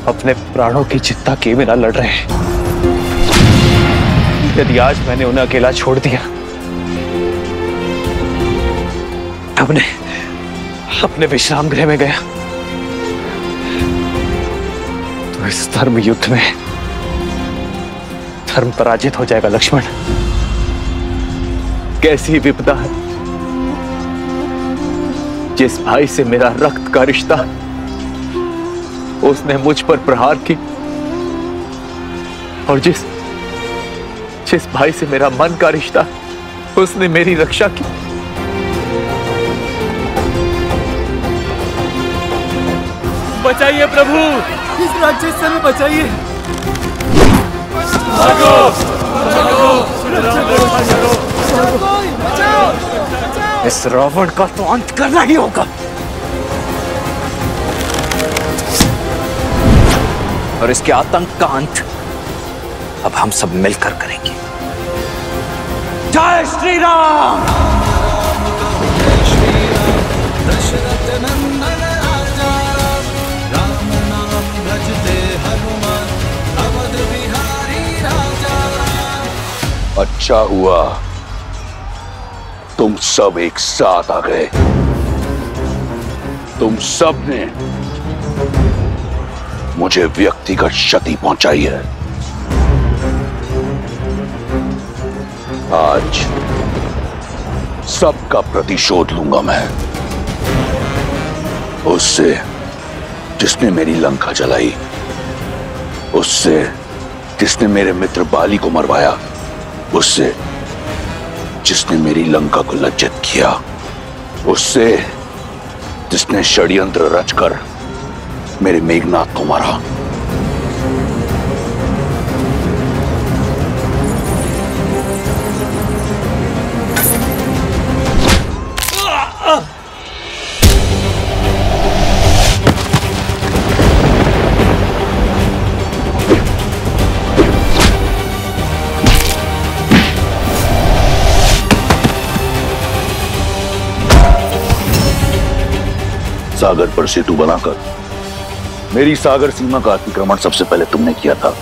A: अपने प्राणों की चिंता किए बिना लड़ रहे हैं। यदि आज मैंने उन्हें अकेला छोड़ दिया, अपने विश्राम गृह में गया, तो इस धर्म युद्ध में धर्म पराजित हो जाएगा। लक्ष्मण, कैसी विपदा है जिस भाई से मेरा रक्त का रिश्ता, उसने मुझ पर प्रहार की, और जिस भाई से मेरा मन का रिश्ता, उसने मेरी रक्षा की।
K: बचाइए प्रभु, इस राक्षस से हमें बचाइए।
A: इस रावण का तो अंत करना ही होगा,
P: और इसके आतंक का अंत अब हम सब मिलकर करेंगे।
K: जय श्री राम।
I: दशरथ नंदन राजा राम नाम भजते हनुमान अवध बिहारी राजा।
B: अच्छा हुआ तुम सब एक साथ आ गए। तुम सब ने मुझे व्यक्तिगत क्षति पहुंचाई है। आज सबका प्रतिशोध लूंगा मैं, उससे जिसने मेरी लंका जलाई, उससे जिसने मेरे मित्र बाली को मरवाया, उससे जिसने मेरी लंका को लज्जित किया, उससे जिसने षड्यंत्र रचकर मेरे मेघनाथ को मारा। सागर पर सेतु बनाकर मेरी सागर सीमा का अतिक्रमण सबसे पहले तुमने किया था।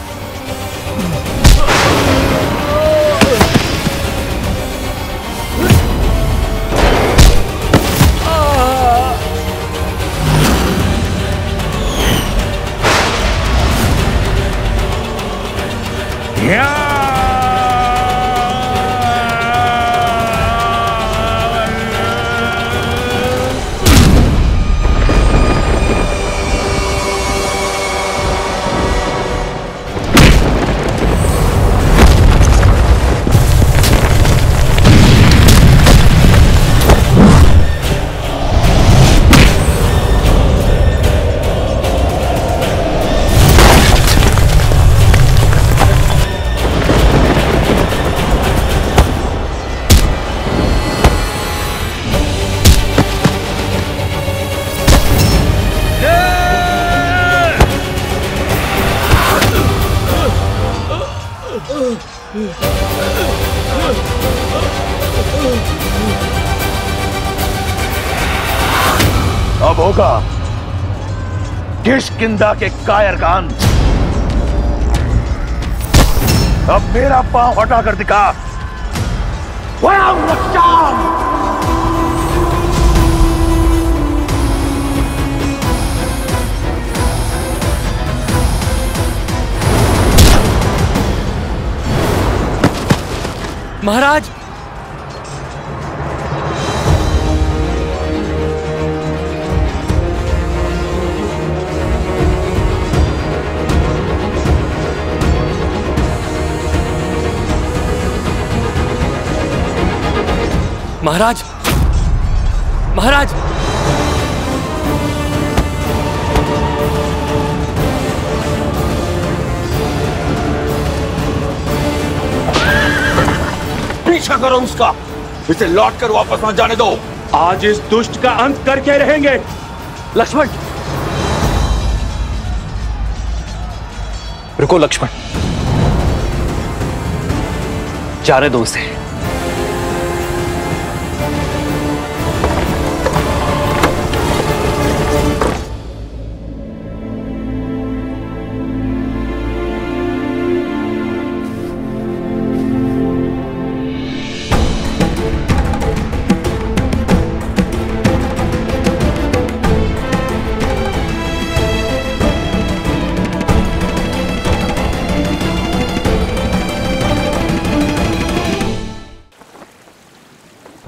B: अब होगा किष्किंधा के कायर का अंत। अब मेरा पांव हटा कर दिखा।
K: महाराज, महाराज, महाराज,
B: पीछा करो उसका, इसे लौट कर वापस न जाने दो।
Q: आज इस दुष्ट का अंत करके रहेंगे।
K: लक्ष्मण, रुको लक्ष्मण, जाने दो उसे।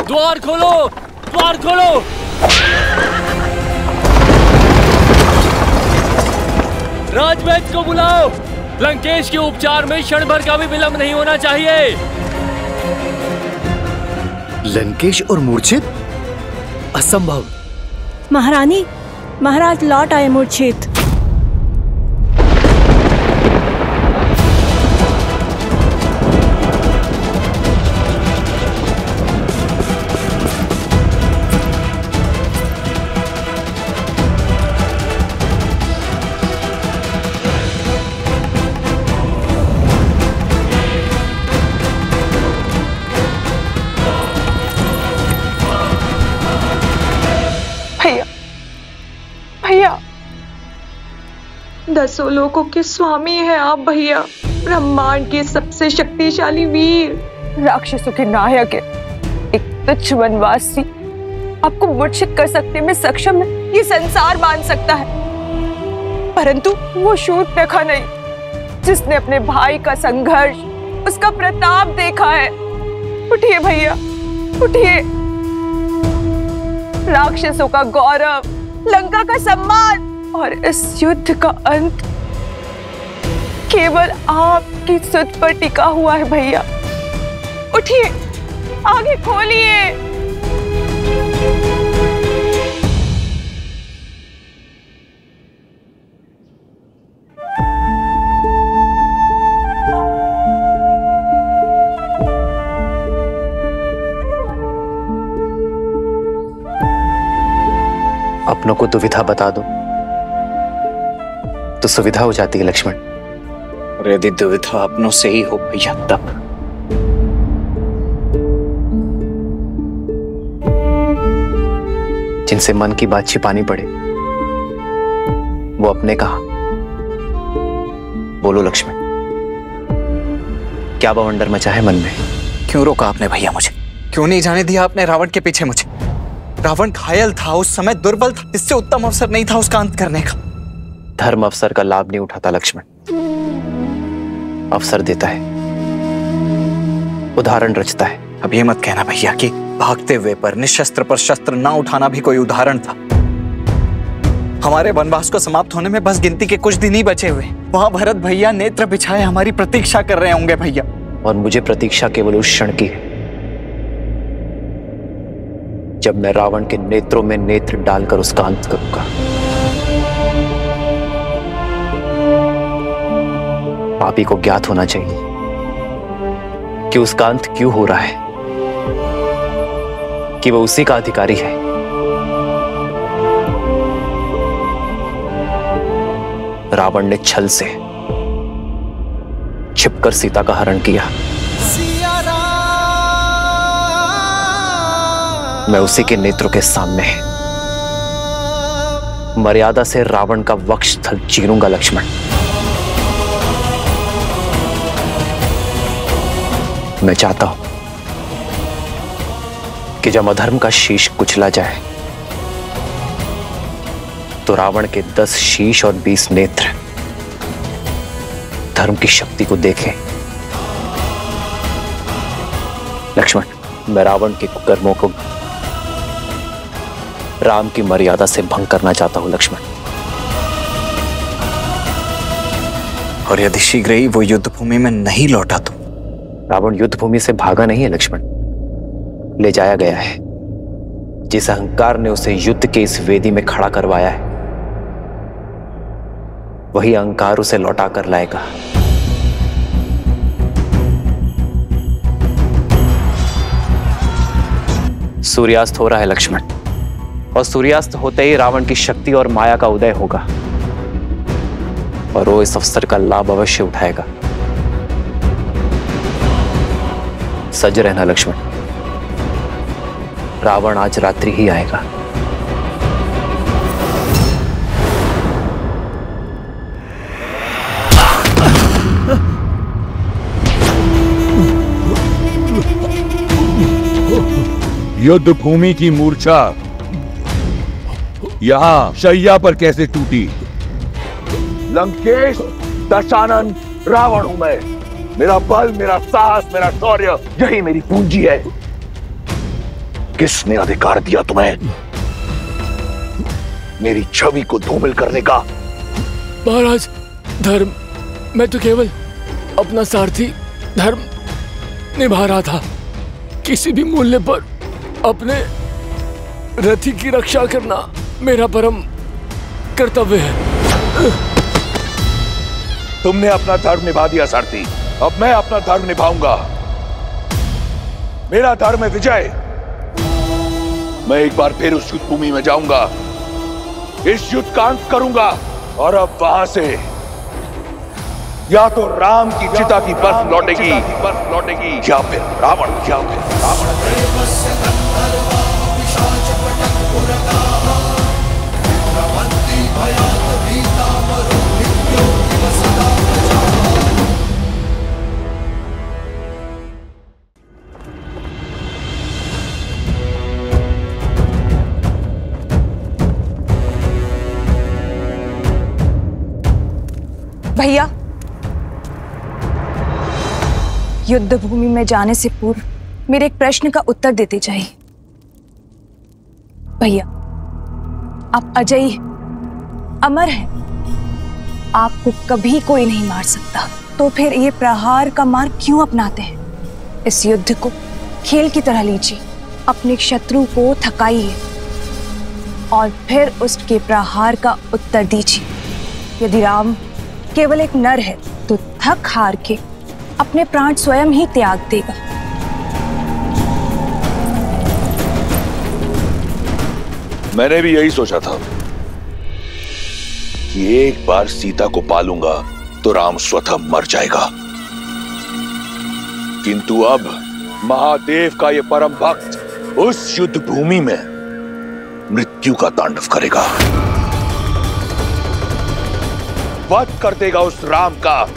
R: द्वार खोलो, द्वार खोलो। राजवैद्य को बुलाओ। लंकेश के उपचार में क्षण भर का भी विलंब नहीं होना चाहिए।
O: लंकेश और मूर्छित? असंभव।
S: महारानी, महाराज लौट आए मूर्छित।
T: दसों लोकों के स्वामी हैं आप भैया, ब्रह्मांड के सबसे शक्तिशाली वीर, राक्षसों के नायक है। एक तुच्छ वनवासी आपको मूर्छित कर सकने में सक्षम है, ये संसार मान सकता है, परंतु वो शूर्पणखा नहीं जिसने अपने भाई का संघर्ष, उसका प्रताप देखा है। उठिए भैया, उठिए। राक्षसों का गौरव, लंका का सम्मान और इस युद्ध का अंत केवल आपकी सुध पर टिका हुआ है भैया। उठिए, आगे खोलिए।
A: अपनों को दुविधा बता दो तो सुविधा हो जाती है लक्ष्मण।
P: और यदि दुविधा अपनों से ही हो भैया तब?
A: जिनसे मन की बात छिपानी पड़े वो अपने कहा। बोलो लक्ष्मण, क्या बवंडर मचा है मन में?
P: क्यों रोका आपने भैया मुझे? क्यों नहीं जाने दिया आपने रावण के पीछे मुझे? रावण घायल था, उस समय दुर्बल था, इससे उत्तम अवसर नहीं था उसका अंत करने का।
A: धर्म अवसर का लाभ नहीं उठाता लक्ष्मण, अवसर देता है, उदाहरण रचता है।
P: अब ये मत कहना भैया कि भागते हुए पर निशस्त्र पर शस्त्र ना उठाना भी कोई उदाहरण था। हमारे वनवास को समाप्त होने में बस गिनती के कुछ दिन ही बचे हुए। वहां भरत भैया नेत्र बिछाए हमारी प्रतीक्षा कर रहे होंगे भैया।
A: और मुझे प्रतीक्षा केवल उस क्षण की है जब मैं रावण के नेत्रों में नेत्र डालकर उसका अंत करूंगा। पापी को ज्ञात होना चाहिए कि उसका अंत क्यों हो रहा है, कि वह उसी का अधिकारी है। रावण ने छल से छिपकर सीता का हरण किया। मैं उसी के नेत्रों के सामने मर्यादा से रावण का वक्षस्थल चीरूंगा लक्ष्मण। मैं चाहता हूं कि जब अधर्म का शीश कुचला जाए तो रावण के 10 शीश और 20 नेत्र धर्म की शक्ति को देखें। लक्ष्मण, मैं रावण के कुकर्मों को राम की मर्यादा से भंग करना चाहता हूं लक्ष्मण।
P: और यदि शीघ्र ही वो युद्ध भूमि में नहीं लौटा तो?
A: रावण युद्ध भूमि से भागा नहीं है लक्ष्मण, ले जाया गया है। जिस अहंकार ने उसे युद्ध के इस वेदी में खड़ा करवाया है, वही अहंकार उसे लौटा कर लाएगा। सूर्यास्त हो रहा है लक्ष्मण, और सूर्यास्त होते ही रावण की शक्ति और माया का उदय होगा, और वो इस अवसर का लाभ अवश्य उठाएगा। सज रहना लक्ष्मण, रावण आज रात्रि ही आएगा।
B: युद्ध भूमि की मूर्छा यहां शैया पर कैसे टूटी? लंकेश दशानन रावण हूं मैं। मेरा बल, मेरा साहस, मेरा शौर्य, यही मेरी पूंजी है। किसने अधिकार दिया तुम्हें मेरी छवि को धूमिल करने का?
R: महाराज, धर्म। मैं तो केवल अपना सारथी धर्म निभा रहा था। किसी भी मूल्य पर अपने रथी की रक्षा करना मेरा परम कर्तव्य है।
B: तुमने अपना धर्म निभा दिया सारथी, अब मैं अपना धर्म निभाऊंगा। मेरा धर्म है विजय। मैं एक बार फिर उस युद्ध भूमि में जाऊंगा, इस युद्ध का अंत करूंगा, और अब वहां से या तो राम की चिता की बर्फ लौटेगी, या फिर रावण,
T: भैया, युद्ध भूमि में जाने से पूर्व मेरे एक प्रश्न का उत्तर देते जाइए। भैया, आप अजयी अमर हैं, आपको कभी कोई नहीं मार सकता, तो फिर ये प्रहार का मार्ग क्यों अपनाते हैं? इस युद्ध को खेल की तरह लीजिए, अपने शत्रु को थकाइए और फिर उसके प्रहार का उत्तर दीजिए। यदि राम केवल एक नर है तो थक हार के अपने प्राण स्वयं ही त्याग देगा।
B: मैंने भी यही सोचा था कि एक बार सीता को पालूंगा तो राम स्वतः मर जाएगा, किंतु अब महादेव का ये परम भक्त उस युद्ध भूमि में मृत्यु का तांडव करेगा, वध कर देगा उस राम का।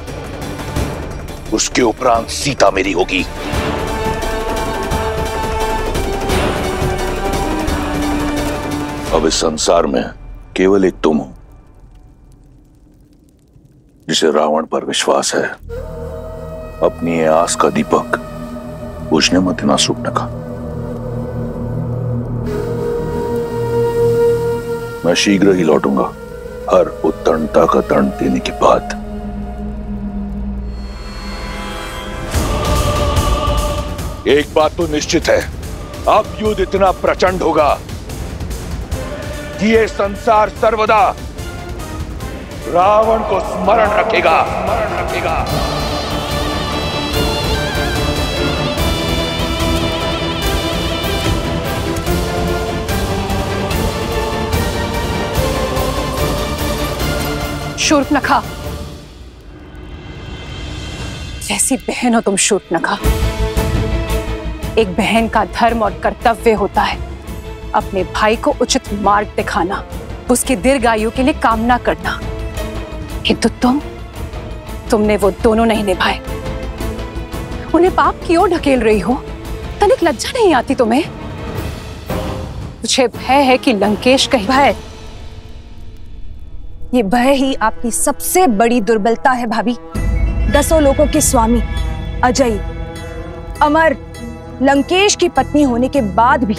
B: उसके उपरांत सीता मेरी होगी। अब इस संसार में केवल एक तुम हो जिसे रावण पर विश्वास है। अपनी ये आस का दीपक बुझने मत ना सूखने का। मैं शीघ्र ही लौटूंगा, हर उत्तंडता का दंड देने के बाद। एक बात तो निश्चित है, अब युद्ध इतना प्रचंड होगा कि ये संसार सर्वदा रावण को स्मरण रखेगा।
F: शूर्पणखा, कैसी बहन हो तुम शूर्पणखा। एक बहन का धर्म और कर्तव्य होता है अपने भाई को उचित मार्ग दिखाना, उसकी दीर्घायु के लिए कामना करना, किंतु तुमने वो दोनों नहीं निभाए। उन्हें पाप की ओर ढकेल रही हो, तनिक लज्जा नहीं आती तुम्हें? मुझे भय है कि लंकेश कहीं
S: भय, ये भय ही आपकी सबसे बड़ी दुर्बलता है भाभी। 10 लोगों के स्वामी अजय, अमर, लंकेश की पत्नी होने के बाद भी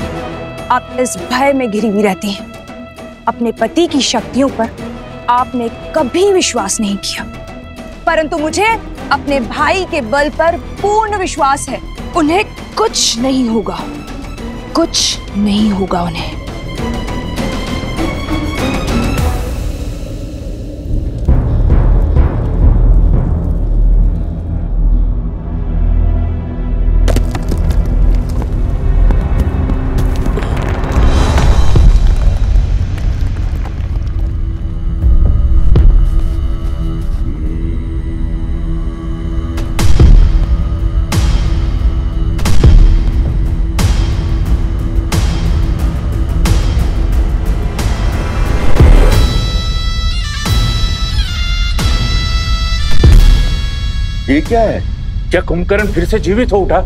S: आप इस भय में घिरी हुई रहती हैं। अपने पति की शक्तियों पर आपने कभी विश्वास नहीं किया, परंतु मुझे अपने भाई के बल पर पूर्ण विश्वास है। उन्हें कुछ नहीं होगा, कुछ नहीं होगा उन्हें।
B: ये क्या है? क्या कुंभकर्ण फिर से जीवित हो उठा?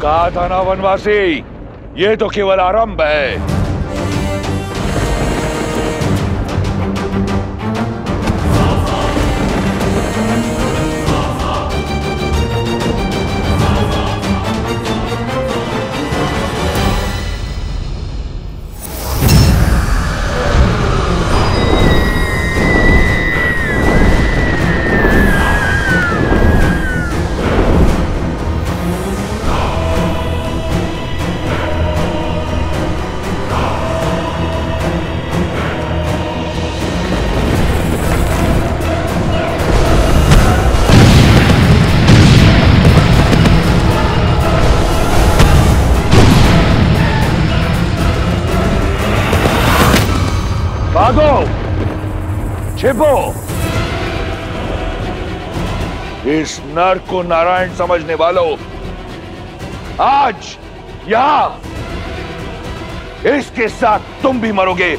B: कहा था ना वनवासी, ये तो केवल आरंभ है। भागो, छिपो। इस नर को नारायण समझने वालों, आज यहां इसके साथ तुम भी मरोगे।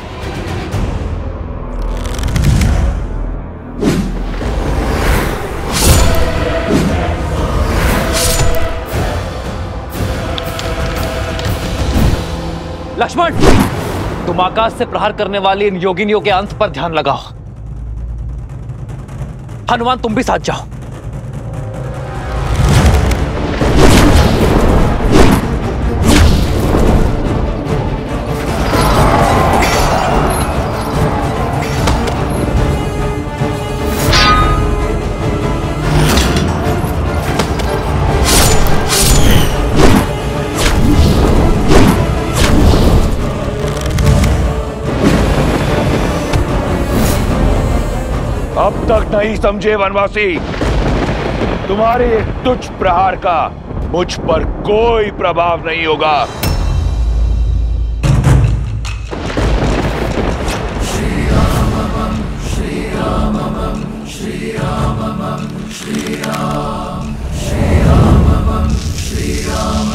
A: लक्ष्मण, तुम आकाश से प्रहार करने वाली इन योगिनियों के अंत पर ध्यान लगाओ। हनुमान, तुम भी साथ जाओ।
B: अब तक नहीं समझे वनवासी, तुम्हारे एक तुच्छ प्रहार का मुझ पर कोई प्रभाव नहीं होगा। श्री राम श्री राम श्री राम श्री राम श्री राम श्री राम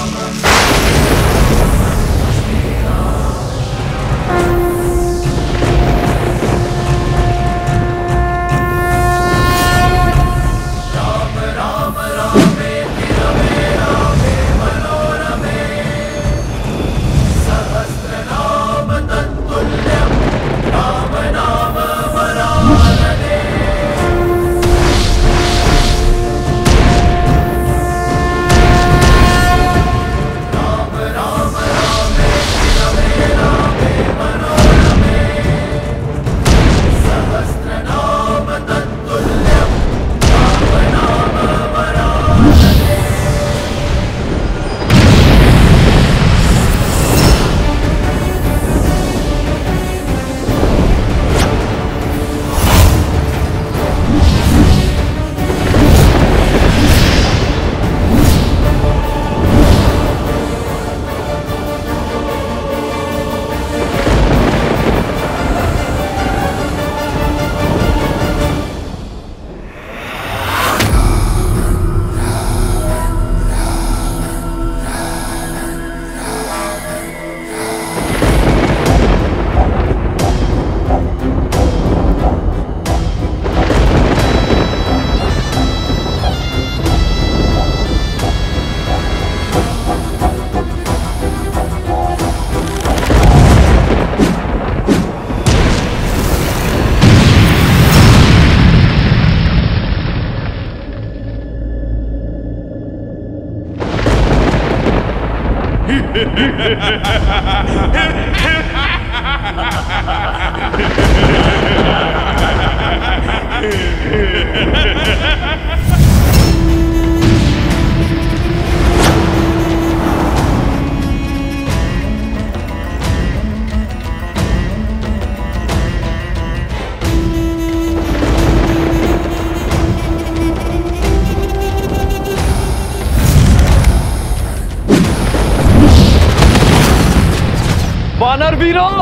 K: वानर वीरों,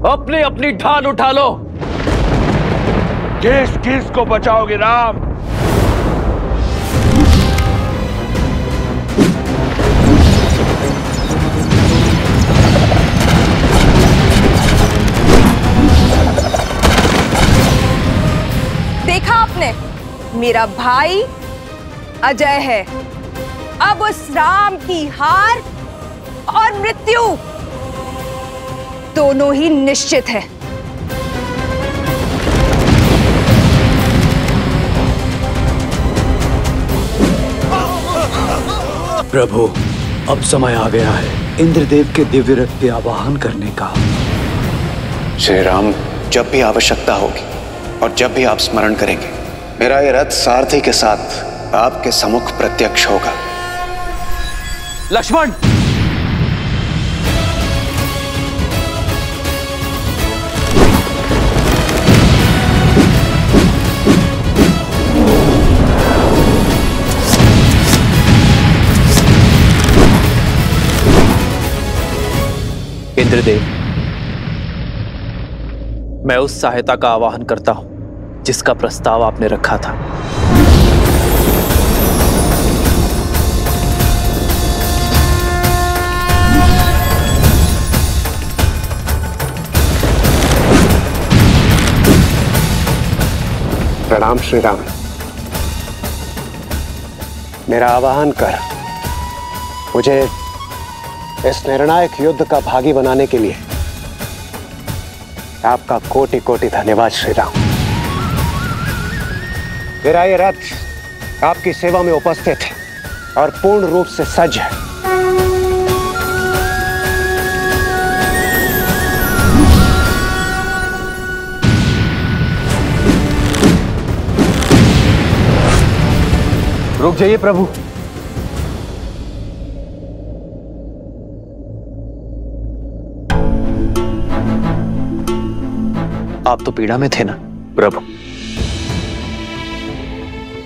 K: अपनी अपनी ढाल उठा लो।
Q: किस किस को बचाओगे राम?
S: देखा आपने, मेरा भाई अजय है। अब उस राम की हार और मृत्यु दोनों ही निश्चित है।
O: प्रभु, अब समय आ गया है इंद्रदेव के दिव्य रथ पे आवाहन करने का।
U: श्री राम, जब भी आवश्यकता होगी और जब भी आप स्मरण करेंगे, मेरा ये रथ सारथी के साथ आपके सम्मुख प्रत्यक्ष होगा।
K: लक्ष्मण,
A: इंद्रदेव, मैं उस सहायता का आवाहन करता हूं जिसका प्रस्ताव आपने रखा था।
U: प्रणाम श्री राम। मेरा आवाहन कर मुझे इस निर्णायक युद्ध का भागी बनाने के लिए आपका कोटि कोटि धन्यवाद श्री राम। मेरा ये रथ आपकी सेवा में उपस्थित है और पूर्ण रूप से सज्ज है।
O: रुक जाइए प्रभु।
A: आप तो पीड़ा में थे ना?
K: प्रभु,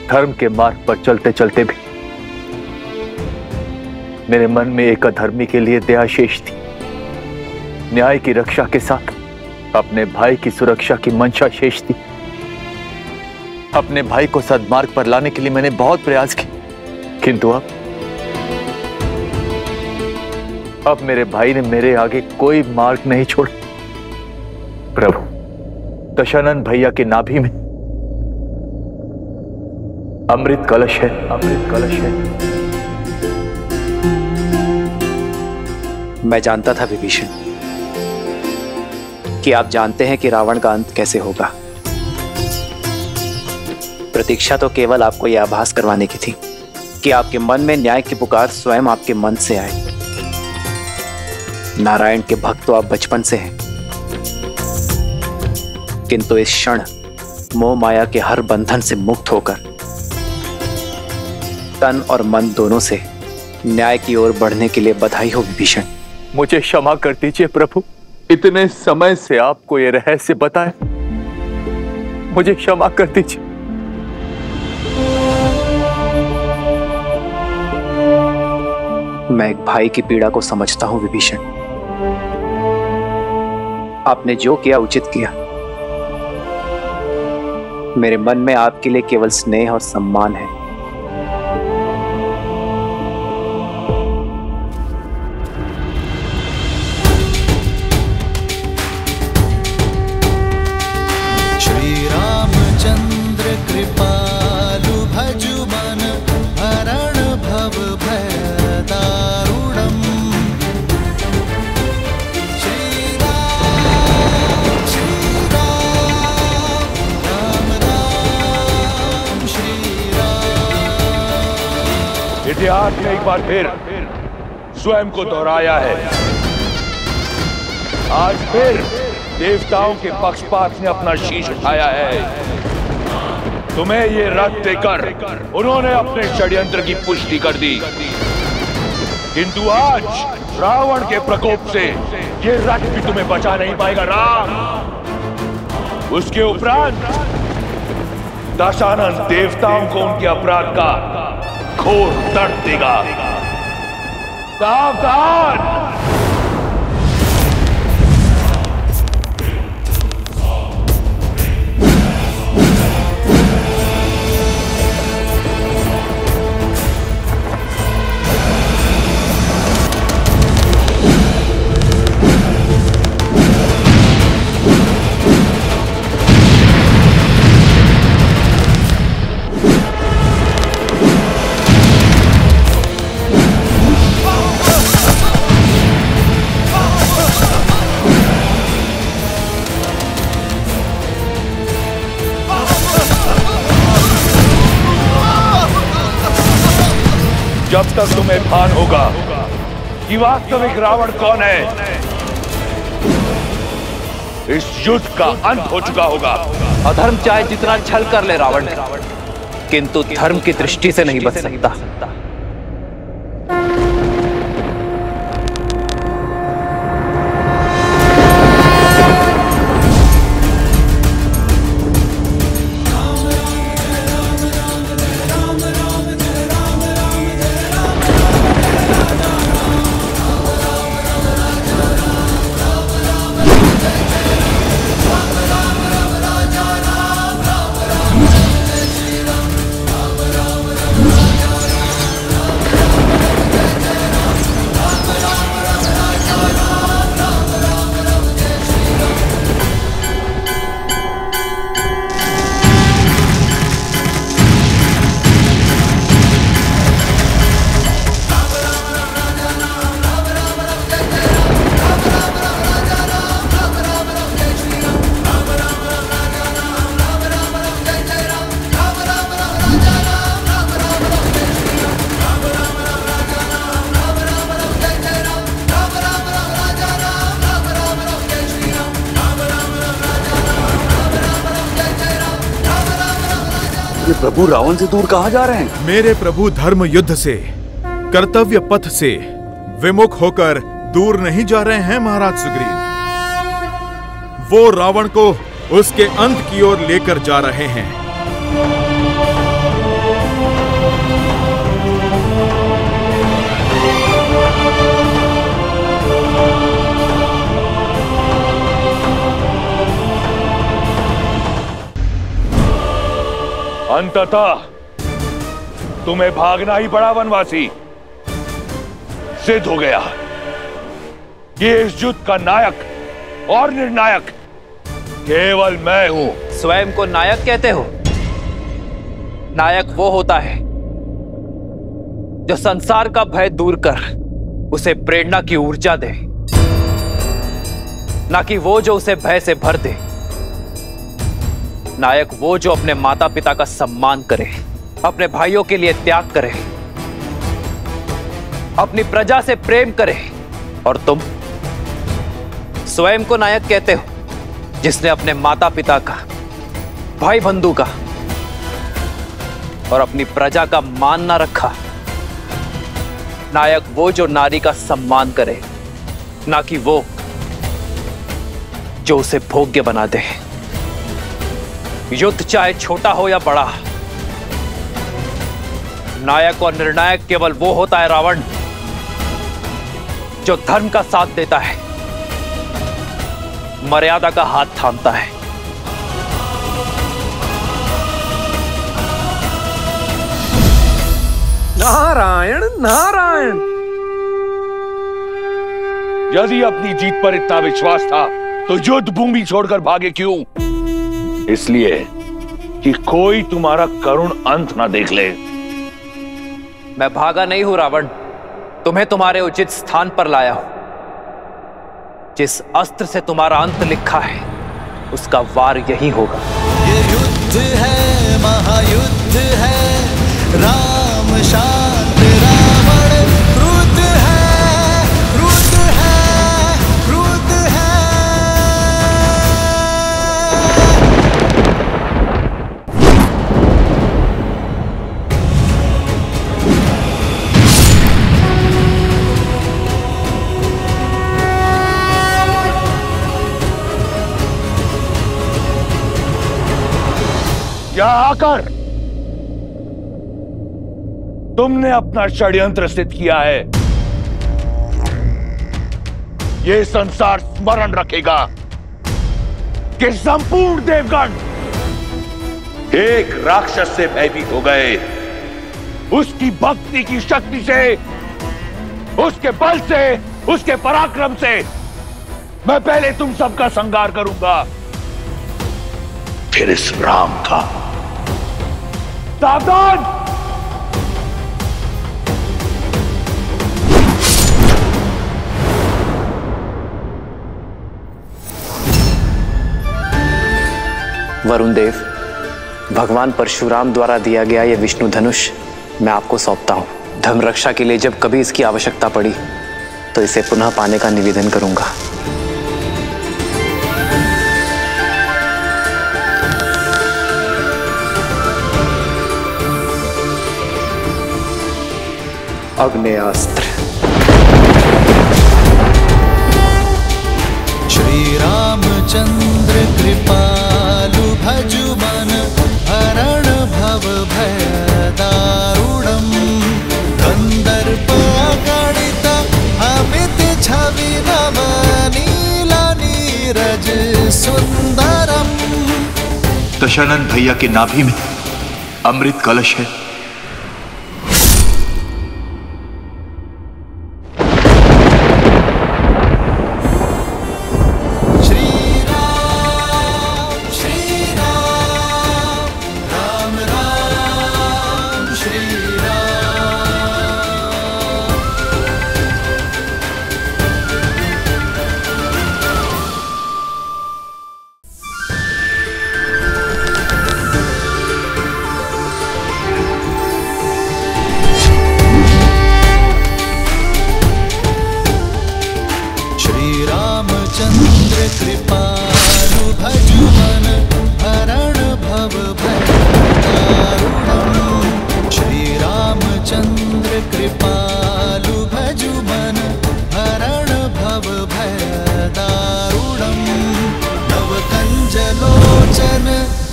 K: धर्म के मार्ग पर चलते चलते भी मेरे मन में एक अधर्मी के लिए दया शेष थी। न्याय की रक्षा के साथ अपने भाई की सुरक्षा की मंशा शेष थी। अपने भाई को सद्मार्ग पर लाने के लिए मैंने बहुत प्रयास किए, किंतु अब मेरे भाई ने मेरे आगे कोई मार्ग नहीं छोड़ा। प्रभु, दशानन भैया के नाभि में अमृत कलश है, अमृत कलश है।
A: मैं जानता था विभीषण कि आप जानते हैं कि रावण का अंत कैसे होगा। प्रतीक्षा तो केवल आपको यह आभास करवाने की थी कि आपके मन में न्याय की पुकार स्वयं आपके मन से आए। नारायण के भक्त तो आप बचपन से हैं, किंतु इस क्षण मोह माया के हर बंधन से मुक्त होकर तन और मन दोनों से न्याय की ओर बढ़ने के लिए बधाई हो विभीषण।
K: मुझे क्षमा कर दीजिए प्रभु, इतने समय से आपको यह रहस्य बताए, मुझे क्षमा कर दीजिए।
A: मैं एक भाई की पीड़ा को समझता हूं विभीषण। आपने जो किया उचित किया। मेरे मन में आपके लिए केवल स्नेह और सम्मान है।
I: श्री रामचंद्र कृपालु भजु मन हरण भव भय दारुणम्।
Q: इतिहास में एक बार फिर स्वयं को दोहराया है। आज फिर देवताओं के पक्षपात ने अपना शीश उठाया है। तुम्हें ये रथ देकर उन्होंने अपने षड्यंत्र की पुष्टि कर दी, किंतु आज रावण के प्रकोप से ये रथ भी तुम्हें बचा नहीं पाएगा राम। उसके उपरांत दशानन देवताओं को उनके अपराध का घोर दर्द देगा। सावधान! जब तक तुम्हें भान होगा कि वास्तविक रावण कौन है, इस युद्ध का अंत हो चुका होगा।
A: अधर्म चाहे जितना छल कर ले रावण, किंतु धर्म की दृष्टि से नहीं बच सकता।
B: प्रभु रावण से दूर कहां जा रहे हैं?
C: मेरे प्रभु धर्म युद्ध से, कर्तव्य पथ से विमुख होकर दूर नहीं जा रहे हैं महाराज सुग्रीव। वो रावण को उसके अंत की ओर लेकर जा रहे हैं।
Q: अंततः तुम्हें भागना ही पड़ा वनवासी। सिद्ध हो गया कि इस युद्ध का नायक और निर्णायक केवल मैं हूं।
A: स्वयं को नायक कहते हो? नायक वो होता है जो संसार का भय दूर कर उसे प्रेरणा की ऊर्जा दे, ना कि वो जो उसे भय से भर दे। नायक वो जो अपने माता पिता का सम्मान करे, अपने भाइयों के लिए त्याग करे, अपनी प्रजा से प्रेम करे। और तुम स्वयं को नायक कहते हो जिसने अपने माता पिता का, भाई बंधु का और अपनी प्रजा का मान ना रखा। नायक वो जो नारी का सम्मान करे, ना कि वो जो उसे भोग्य बना दे। युद्ध चाहे छोटा हो या बड़ा, नायक और निर्णायक केवल वो होता है रावण जो धर्म का साथ देता है, मर्यादा का हाथ थामता है।
Q: नारायण नारायण। यदि अपनी जीत पर इतना विश्वास था तो युद्ध भूमि छोड़कर भागे क्यों? इसलिए कि कोई तुम्हारा करुण अंत ना देख ले।
A: मैं भागा नहीं हूं रावण, तुम्हें तुम्हारे उचित स्थान पर लाया हूं। जिस अस्त्र से तुम्हारा अंत लिखा है उसका वार यही होगा।
I: ये युद्ध है, महायुद्ध है, राम शांत रावण क्रुद्ध है।
Q: यहाँ आकर तुमने अपना षड्यंत्र सिद्ध किया है। ये संसार स्मरण रखेगा कि संपूर्ण देवगण एक राक्षस से भयभीत हो गए। उसकी भक्ति की शक्ति से, उसके बल से, उसके पराक्रम से मैं पहले तुम सबका संहार करूंगा, फिर इस राम का। सावधान!
A: वरुण देव, भगवान परशुराम द्वारा दिया गया यह विष्णु धनुष मैं आपको सौंपता हूं। धर्म रक्षा के लिए जब कभी इसकी आवश्यकता पड़ी तो इसे पुनः पाने का निवेदन करूंगा। अग्नेयास्त्र।
I: श्री रामचंद्र कृपालु भजुमन हरण भव भय दारुणम कंदर्प गणित अमित छवि नव नील नीरज सुंदरम।
K: दशानन भैया की नाभि में अमृत कलश है।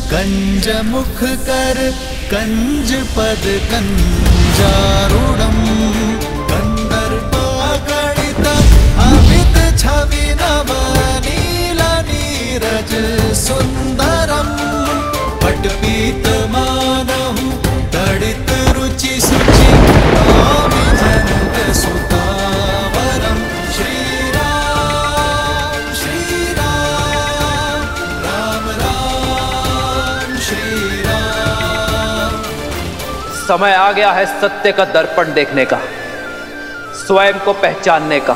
I: कंज मुख कर कंज पद कंजारूढ़म कंदर्प गणित अमित छवि नव नील नीरज सुंदरम पटपीत मानहु तड़ित रुचि सुचि नामि जनक सुतावरम। श्री राम राम राम श्री राम।
A: समय आ गया है सत्य का दर्पण देखने का, स्वयं को पहचानने का,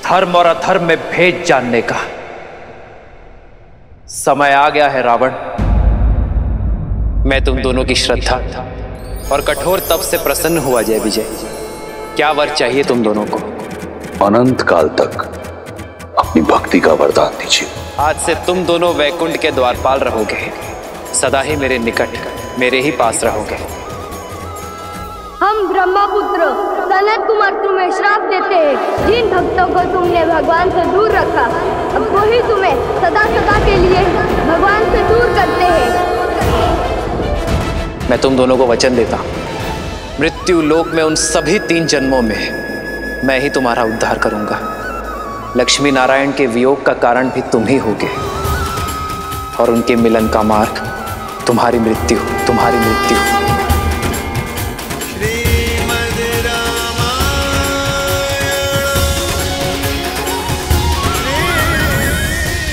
A: धर्म और अधर्म में भेद जानने का। समय आ गया है रावण, मैं तुम दोनों की श्रद्धा और कठोर तप से प्रसन्न हुआ। जय विजय, क्या वर चाहिए तुम दोनों को?
B: अनंत काल तक अपनी भक्ति का वरदान दीजिए।
A: आज से तुम दोनों वैकुंठ के द्वारपाल रहोगे, सदा ही मेरे निकट, मेरे ही पास रहोगे।
G: हम ब्रह्मपुत्र सनत कुमार तुम्हें श्राप देते हैं। जिन भक्तों को तुमने भगवान से दूर रखा, अब वही तुम्हें सदा सदा के लिए भगवान से दूर करते हैं।
A: मैं तुम दोनों को वचन देता हूं, मृत्यु लोक में उन सभी 3 जन्मों में मैं ही तुम्हारा उद्धार करूंगा। लक्ष्मी नारायण के वियोग का कारण भी तुम ही होगे और उनके मिलन का मार्ग तुम्हारी मृत्यु, तुम्हारी मृत्यु।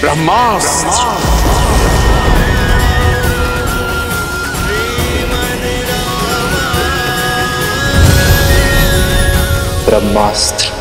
M: ब्रह्मास्त्र।
A: ब्रह्मास्त्र।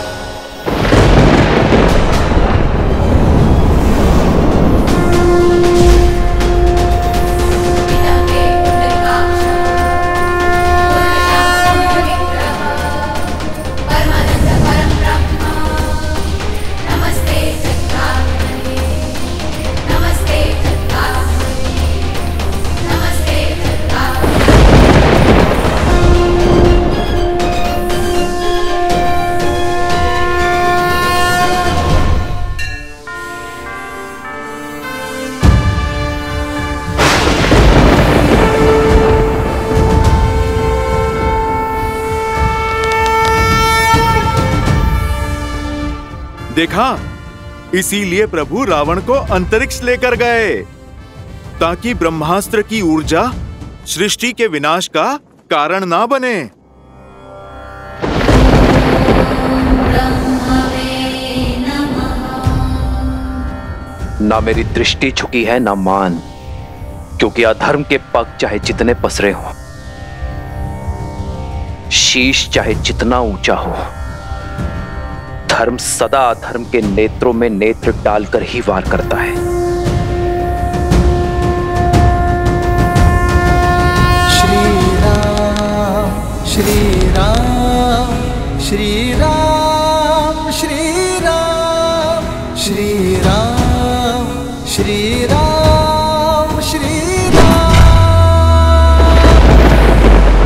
C: देखा, इसीलिए प्रभु रावण को अंतरिक्ष लेकर गए, ताकि ब्रह्मास्त्र की ऊर्जा सृष्टि के विनाश का कारण ना बने।
A: ना मेरी दृष्टि झुकी है ना मान, क्योंकि अधर्म के पग चाहे जितने पसरे हों, शीश चाहे जितना ऊंचा हो, धर्म सदा अधर्म के नेत्रों में नेत्र डालकर ही वार करता है।
I: श्री राम श्री राम श्री राम श्री राम श्री राम श्री राम श्री राम।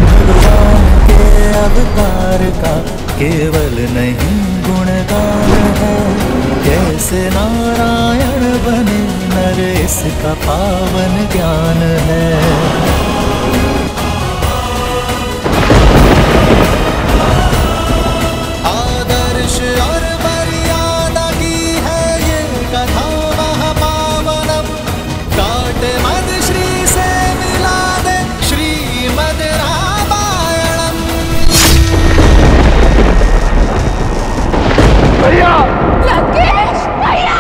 I: भगवान के अवतार का केवल नहीं गुणगान है, कैसे नारायण बने नर इसका पावन ज्ञान है। आदर्श और मर्यादा की है ये कथा महापावनम, काट मद श्री से मिला दे श्रीमद रामायणम। भैया
H: लंकेश भैया!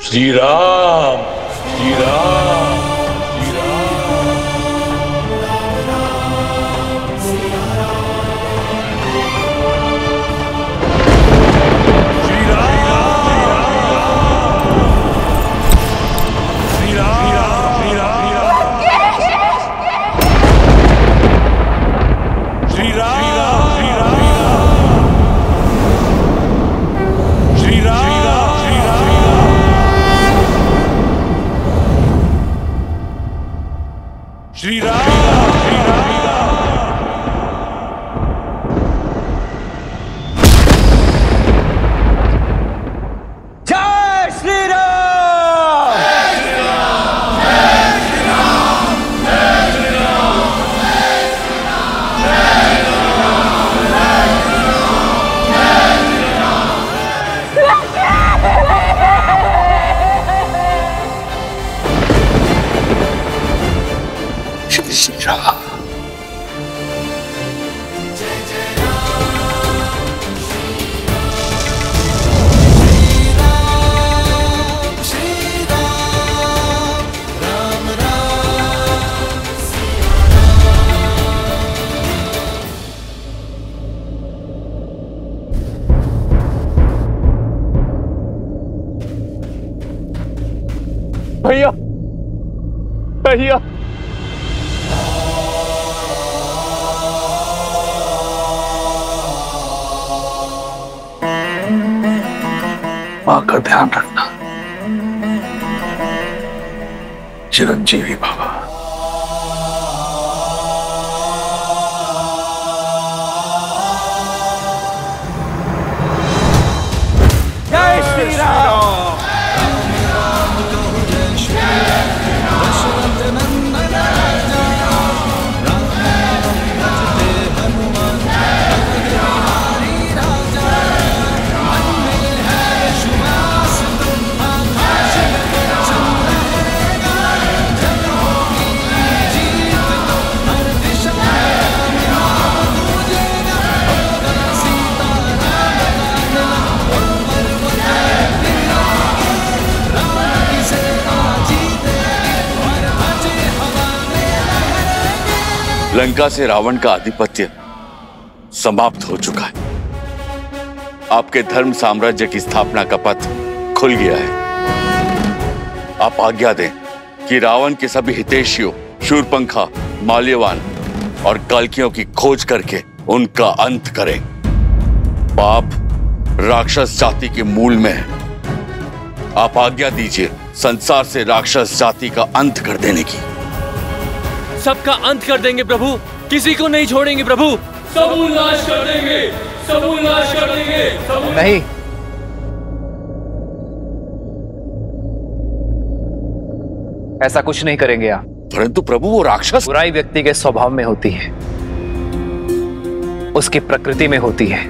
Q: श्री राम श्री राम श्री श्री राम
I: जय श्री राम।
B: श्री श्री राम।
K: भैया भैया
B: मां का ध्यान रखना। चिरंजीवी बाबा।
I: जय श्री राम।
B: लंका से रावण का आधिपत्य समाप्त हो चुका है। आपके धर्म साम्राज्य की स्थापना का पथ खुल गया है। आप आज्ञा दें कि रावण के सभी हितैषियों शूरपंखा, माल्यवान और कल्कियों की खोज करके उनका अंत करें। पाप राक्षस जाति के मूल में है। आप आज्ञा दीजिए संसार से राक्षस जाति का अंत कर देने की।
R: सबका अंत कर देंगे प्रभु, किसी को नहीं छोड़ेंगे प्रभु। सबूल नाश कर देंगे, सबूल नाश कर देंगे।
A: नहीं, ऐसा कुछ नहीं करेंगे आप।
B: परंतु प्रभु वो राक्षस।
A: बुराई व्यक्ति के स्वभाव में होती है, उसकी प्रकृति में होती है,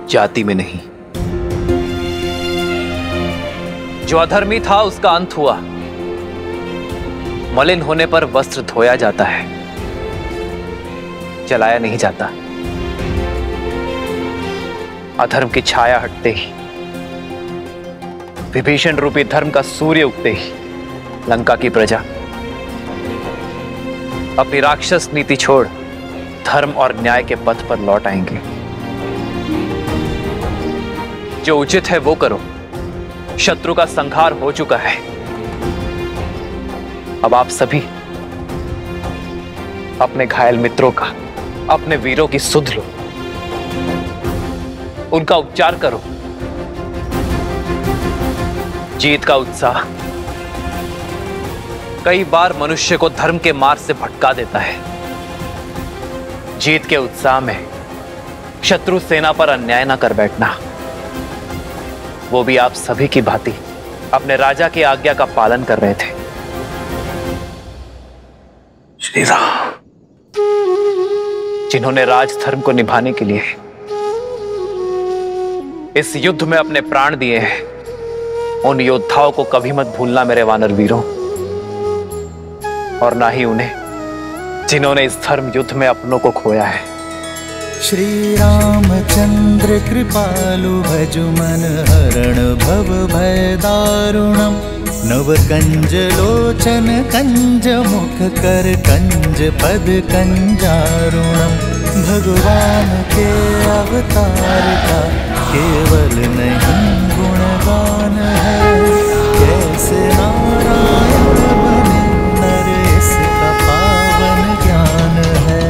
A: जाति में नहीं। जो अधर्मी था उसका अंत हुआ। मलिन होने पर वस्त्र धोया जाता है, जलाया नहीं जाता। अधर्म की छाया हटते ही, विभीषण रूपी धर्म का सूर्य उगते ही लंका की प्रजा अपनी राक्षस नीति छोड़ धर्म और न्याय के पथ पर लौट आएंगे। जो उचित है वो करो। शत्रु का संहार हो चुका है। अब आप सभी अपने घायल मित्रों का, अपने वीरों की सुध लो, उनका उपचार करो। जीत का उत्साह कई बार मनुष्य को धर्म के मार्ग से भटका देता है। जीत के उत्साह में शत्रु सेना पर अन्याय न कर बैठना, वो भी आप सभी की भांति अपने राजा की आज्ञा का पालन कर रहे थे।
B: श्री राम,
A: जिन्होंने राजधर्म को निभाने के लिए इस युद्ध में अपने प्राण दिए हैं, उन योद्धाओं को कभी मत भूलना मेरे वानर वीरों, और ना ही उन्हें जिन्होंने इस धर्म युद्ध में अपनों को खोया है।
I: श्री रामचंद्र कृपालु भजु मन हरण भव भय दारुणम। नव कंज लोचन कंज मुख कर कंज पद कंजारुणम। भगवान के अवतार का केवल नहीं गुणगान है। कैसे नारायण बने नर इसका पावन ज्ञान है।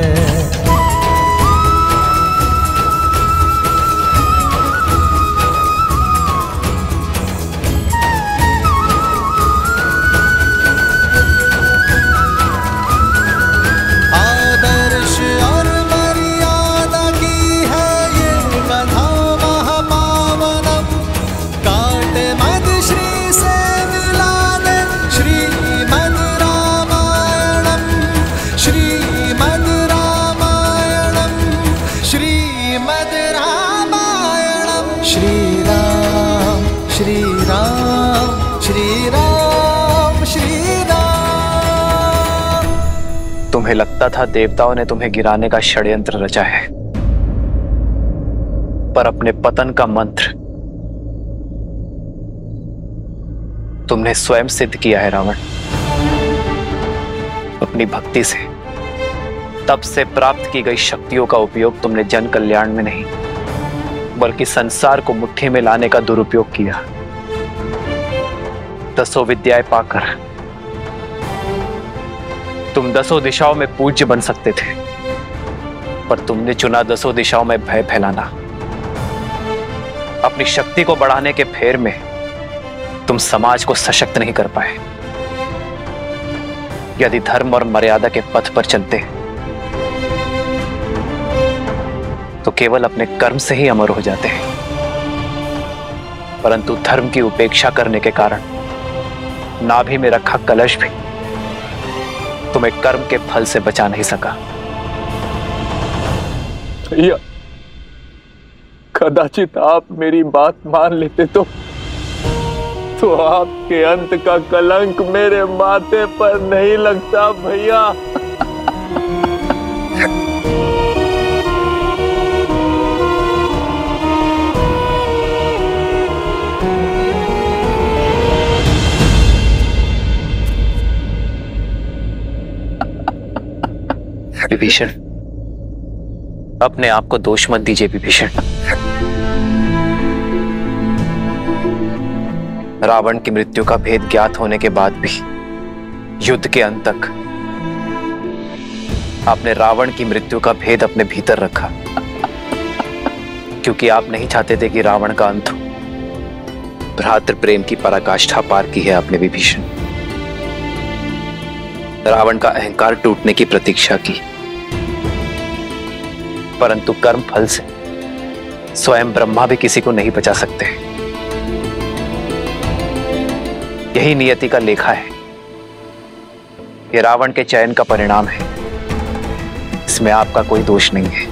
A: तुम्हें लगता था देवताओं ने तुम्हें गिराने का षड्यंत्र रचा है, पर अपने पतन का मंत्र तुमने स्वयं सिद्ध किया है रावण। अपनी भक्ति से तब से प्राप्त की गई शक्तियों का उपयोग तुमने जन कल्याण में नहीं, बल्कि संसार को मुट्ठी में लाने का दुरुपयोग किया। 10 विद्याएं पाकर तुम 10 दिशाओं में पूज्य बन सकते थे, पर तुमने चुना 10 दिशाओं में भय फैलाना। अपनी शक्ति को बढ़ाने के फेर में तुम समाज को सशक्त नहीं कर पाए। यदि धर्म और मर्यादा के पथ पर चलते तो केवल अपने कर्म से ही अमर हो जाते हैं, परंतु धर्म की उपेक्षा करने के कारण नाभि में रखा कलश भी तुम्हें कर्म के फल से बचा नहीं सका।
K: भैया, कदाचित आप मेरी बात मान लेते तो आपके अंत का कलंक मेरे माथे पर नहीं लगता भैया।
A: विभीषण, अपने आप को दोष मत दीजिए विभीषण। रावण की मृत्यु का भेद ज्ञात होने के बाद भी युद्ध के अंत तक आपने रावण की मृत्यु का भेद अपने भीतर रखा, क्योंकि आप नहीं चाहते थे कि रावण का अंत हो। भ्रातृ प्रेम की पराकाष्ठा पार की है आपने विभीषण। रावण का अहंकार टूटने की प्रतीक्षा की, परंतु कर्म फल से स्वयं ब्रह्मा भी किसी को नहीं बचा सकते। यही नियति का लेखा है। यह रावण के चयन का परिणाम है। इसमें आपका कोई दोष नहीं है।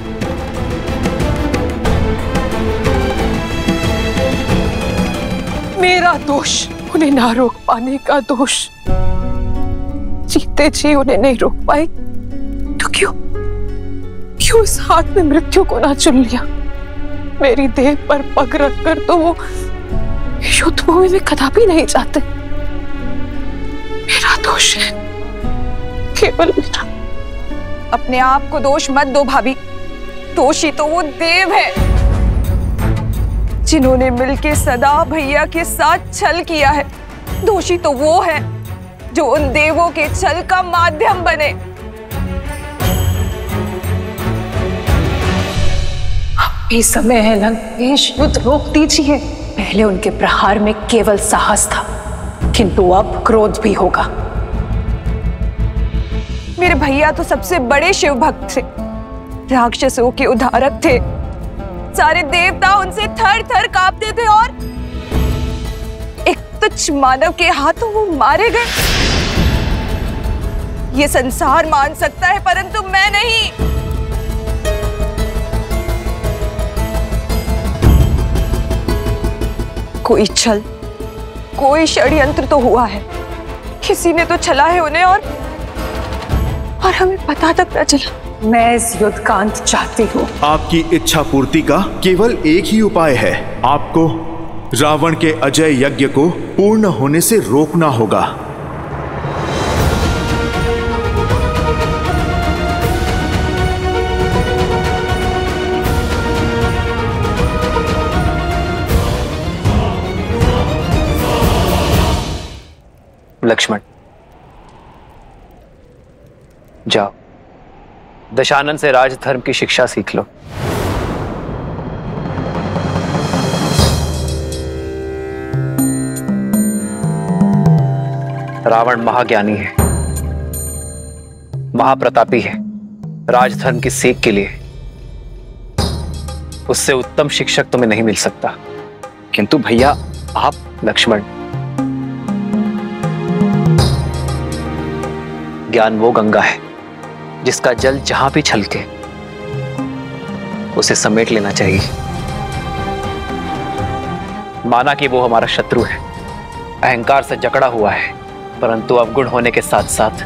F: मेरा दोष उन्हें ना रोक पाने का दोष। जीते जी उन्हें नहीं रोक पाए तो क्यों इस हाथ में मृत्यु को ना चुन लिया? मेरी देह पर पग रखकर तो वो युद्ध भूमि में कदापि नहीं जाते। मेरा दोष है, केवल मेरा।
S: अपने आप को दोष मत दो भाभी। दोषी तो वो देव है जिन्होंने मिलके सदा भैया के साथ छल किया है। दोषी तो वो है जो उन देवों के छल का माध्यम बने।
F: अभी समय है लंकेश, युद्ध रोक दीजिए। पहले उनके प्रहार में केवल साहस था, किंतु अब क्रोध भी होगा।
S: मेरे भैया तो सबसे बड़े शिव भक्त थे, राक्षसों के उद्धारक थे। सारे देवता उनसे थर थर कांपते थे और एक तुच्छ मानव के हाथों वो मारे गए। ये संसार मान सकता है, परंतु मैं नहीं। कोई छल, कोई षड्यंत्र तो हुआ है। किसी ने तो छला है उन्हें और हमें पता तक न चला।
F: मैं इस युद्ध का अंत चाहती हूँ।
C: आपकी इच्छा पूर्ति का केवल एक ही उपाय है। आपको रावण के अजय यज्ञ को पूर्ण होने से रोकना होगा।
A: लक्ष्मण, जाओ दशानन से राजधर्म की शिक्षा सीख लो। रावण महाज्ञानी है, महाप्रतापी है। राजधर्म की सीख के लिए उससे उत्तम शिक्षक तुम्हें नहीं मिल सकता।
P: किंतु भैया आप।
A: लक्ष्मण, ज्ञान वो गंगा है जिसका जल जहां भी छलके उसे समेट लेना चाहिए। माना कि वो हमारा शत्रु है, अहंकार से जकड़ा हुआ है, परंतु अवगुण होने के साथ साथ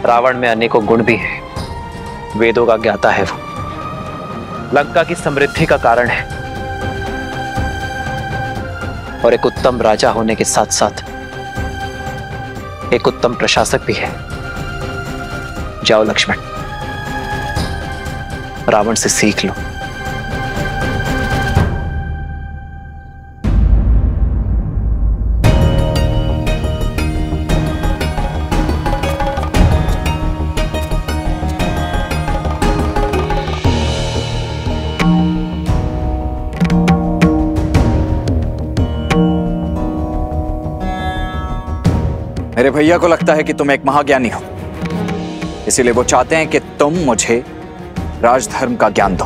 A: रावण में अनेकों गुण भी हैं। वेदों का ज्ञाता है वो, लंका की समृद्धि का कारण है और एक उत्तम राजा होने के साथ साथ एक उत्तम प्रशासक भी है। जाओ लक्ष्मण, रावण से सीख लो।
P: मेरे भैया को लगता है कि तुम एक महाज्ञानी हो, इसीलिए वो चाहते हैं कि तुम मुझे राजधर्म का ज्ञान दो।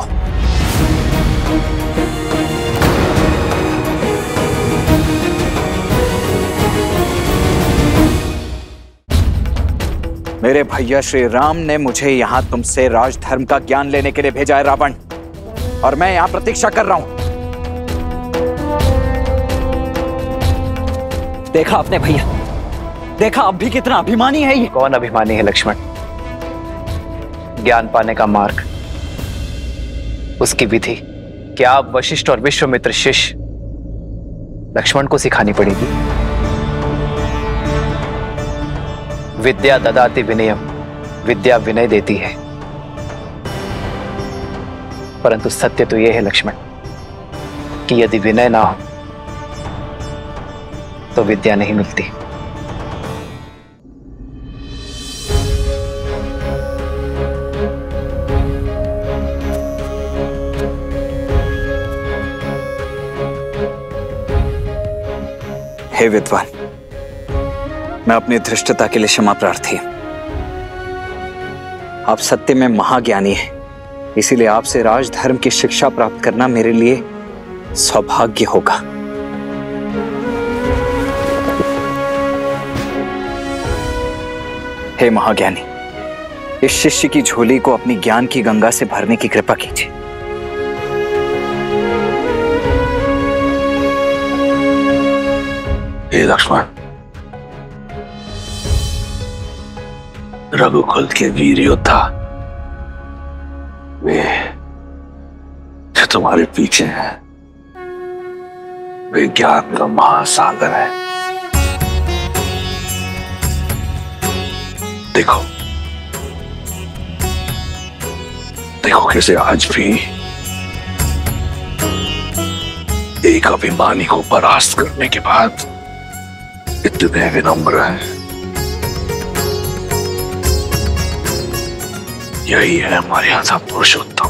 P: मेरे भैया श्री राम ने मुझे यहां तुमसे राजधर्म का ज्ञान लेने के लिए भेजा है रावण, और मैं यहां प्रतीक्षा कर रहा हूं। देखा आपने भैया, देखा अब भी कितना अभिमानी है ये।
A: कौन अभिमानी है लक्ष्मण? ज्ञान पाने का मार्ग, उसकी विधि क्या आप वशिष्ठ और विश्वामित्र शिष्य लक्ष्मण को सिखानी पड़ेगी? विद्या ददाति विनयम विद्या विनय देती है, परंतु सत्य तो यह है लक्ष्मण कि यदि विनय ना हो तो विद्या नहीं मिलती।
P: हे विद्वान, मैं अपनी धृष्टता के लिए क्षमा प्रार्थी हूं। आप सत्य में महाज्ञानी हैं, इसीलिए आपसे राजधर्म की शिक्षा प्राप्त करना मेरे लिए सौभाग्य होगा। हे महाज्ञानी, इस शिष्य की झोली को अपनी ज्ञान की गंगा से भरने की कृपा कीजिए।
B: हे लक्ष्मण, रघुकुल के वीर योद्धा वे जो तुम्हारे पीछे हैं, वे ज्ञान का महासागर है। देखो देखो कैसे आज भी एक अभिमानी को परास्त करने के बाद इतने विनम्र हैं। यही है हमारे यहाँ पुरुषोत्तम।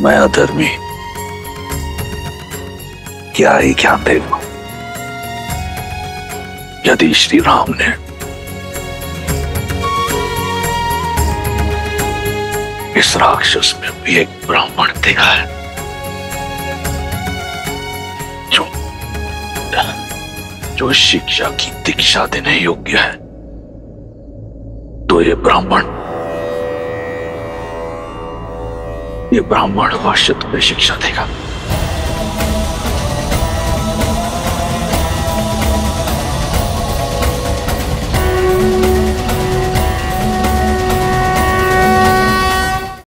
B: मैं अधर्मी क्या ही ज्ञान दे दूं? यदि श्री राम ने इस राक्षस में भी एक ब्राह्मण देखा है जो शिक्षा की दीक्षा देने योग्य है, तो ये ब्राह्मण अवश्य तुम्हें शिक्षा देगा।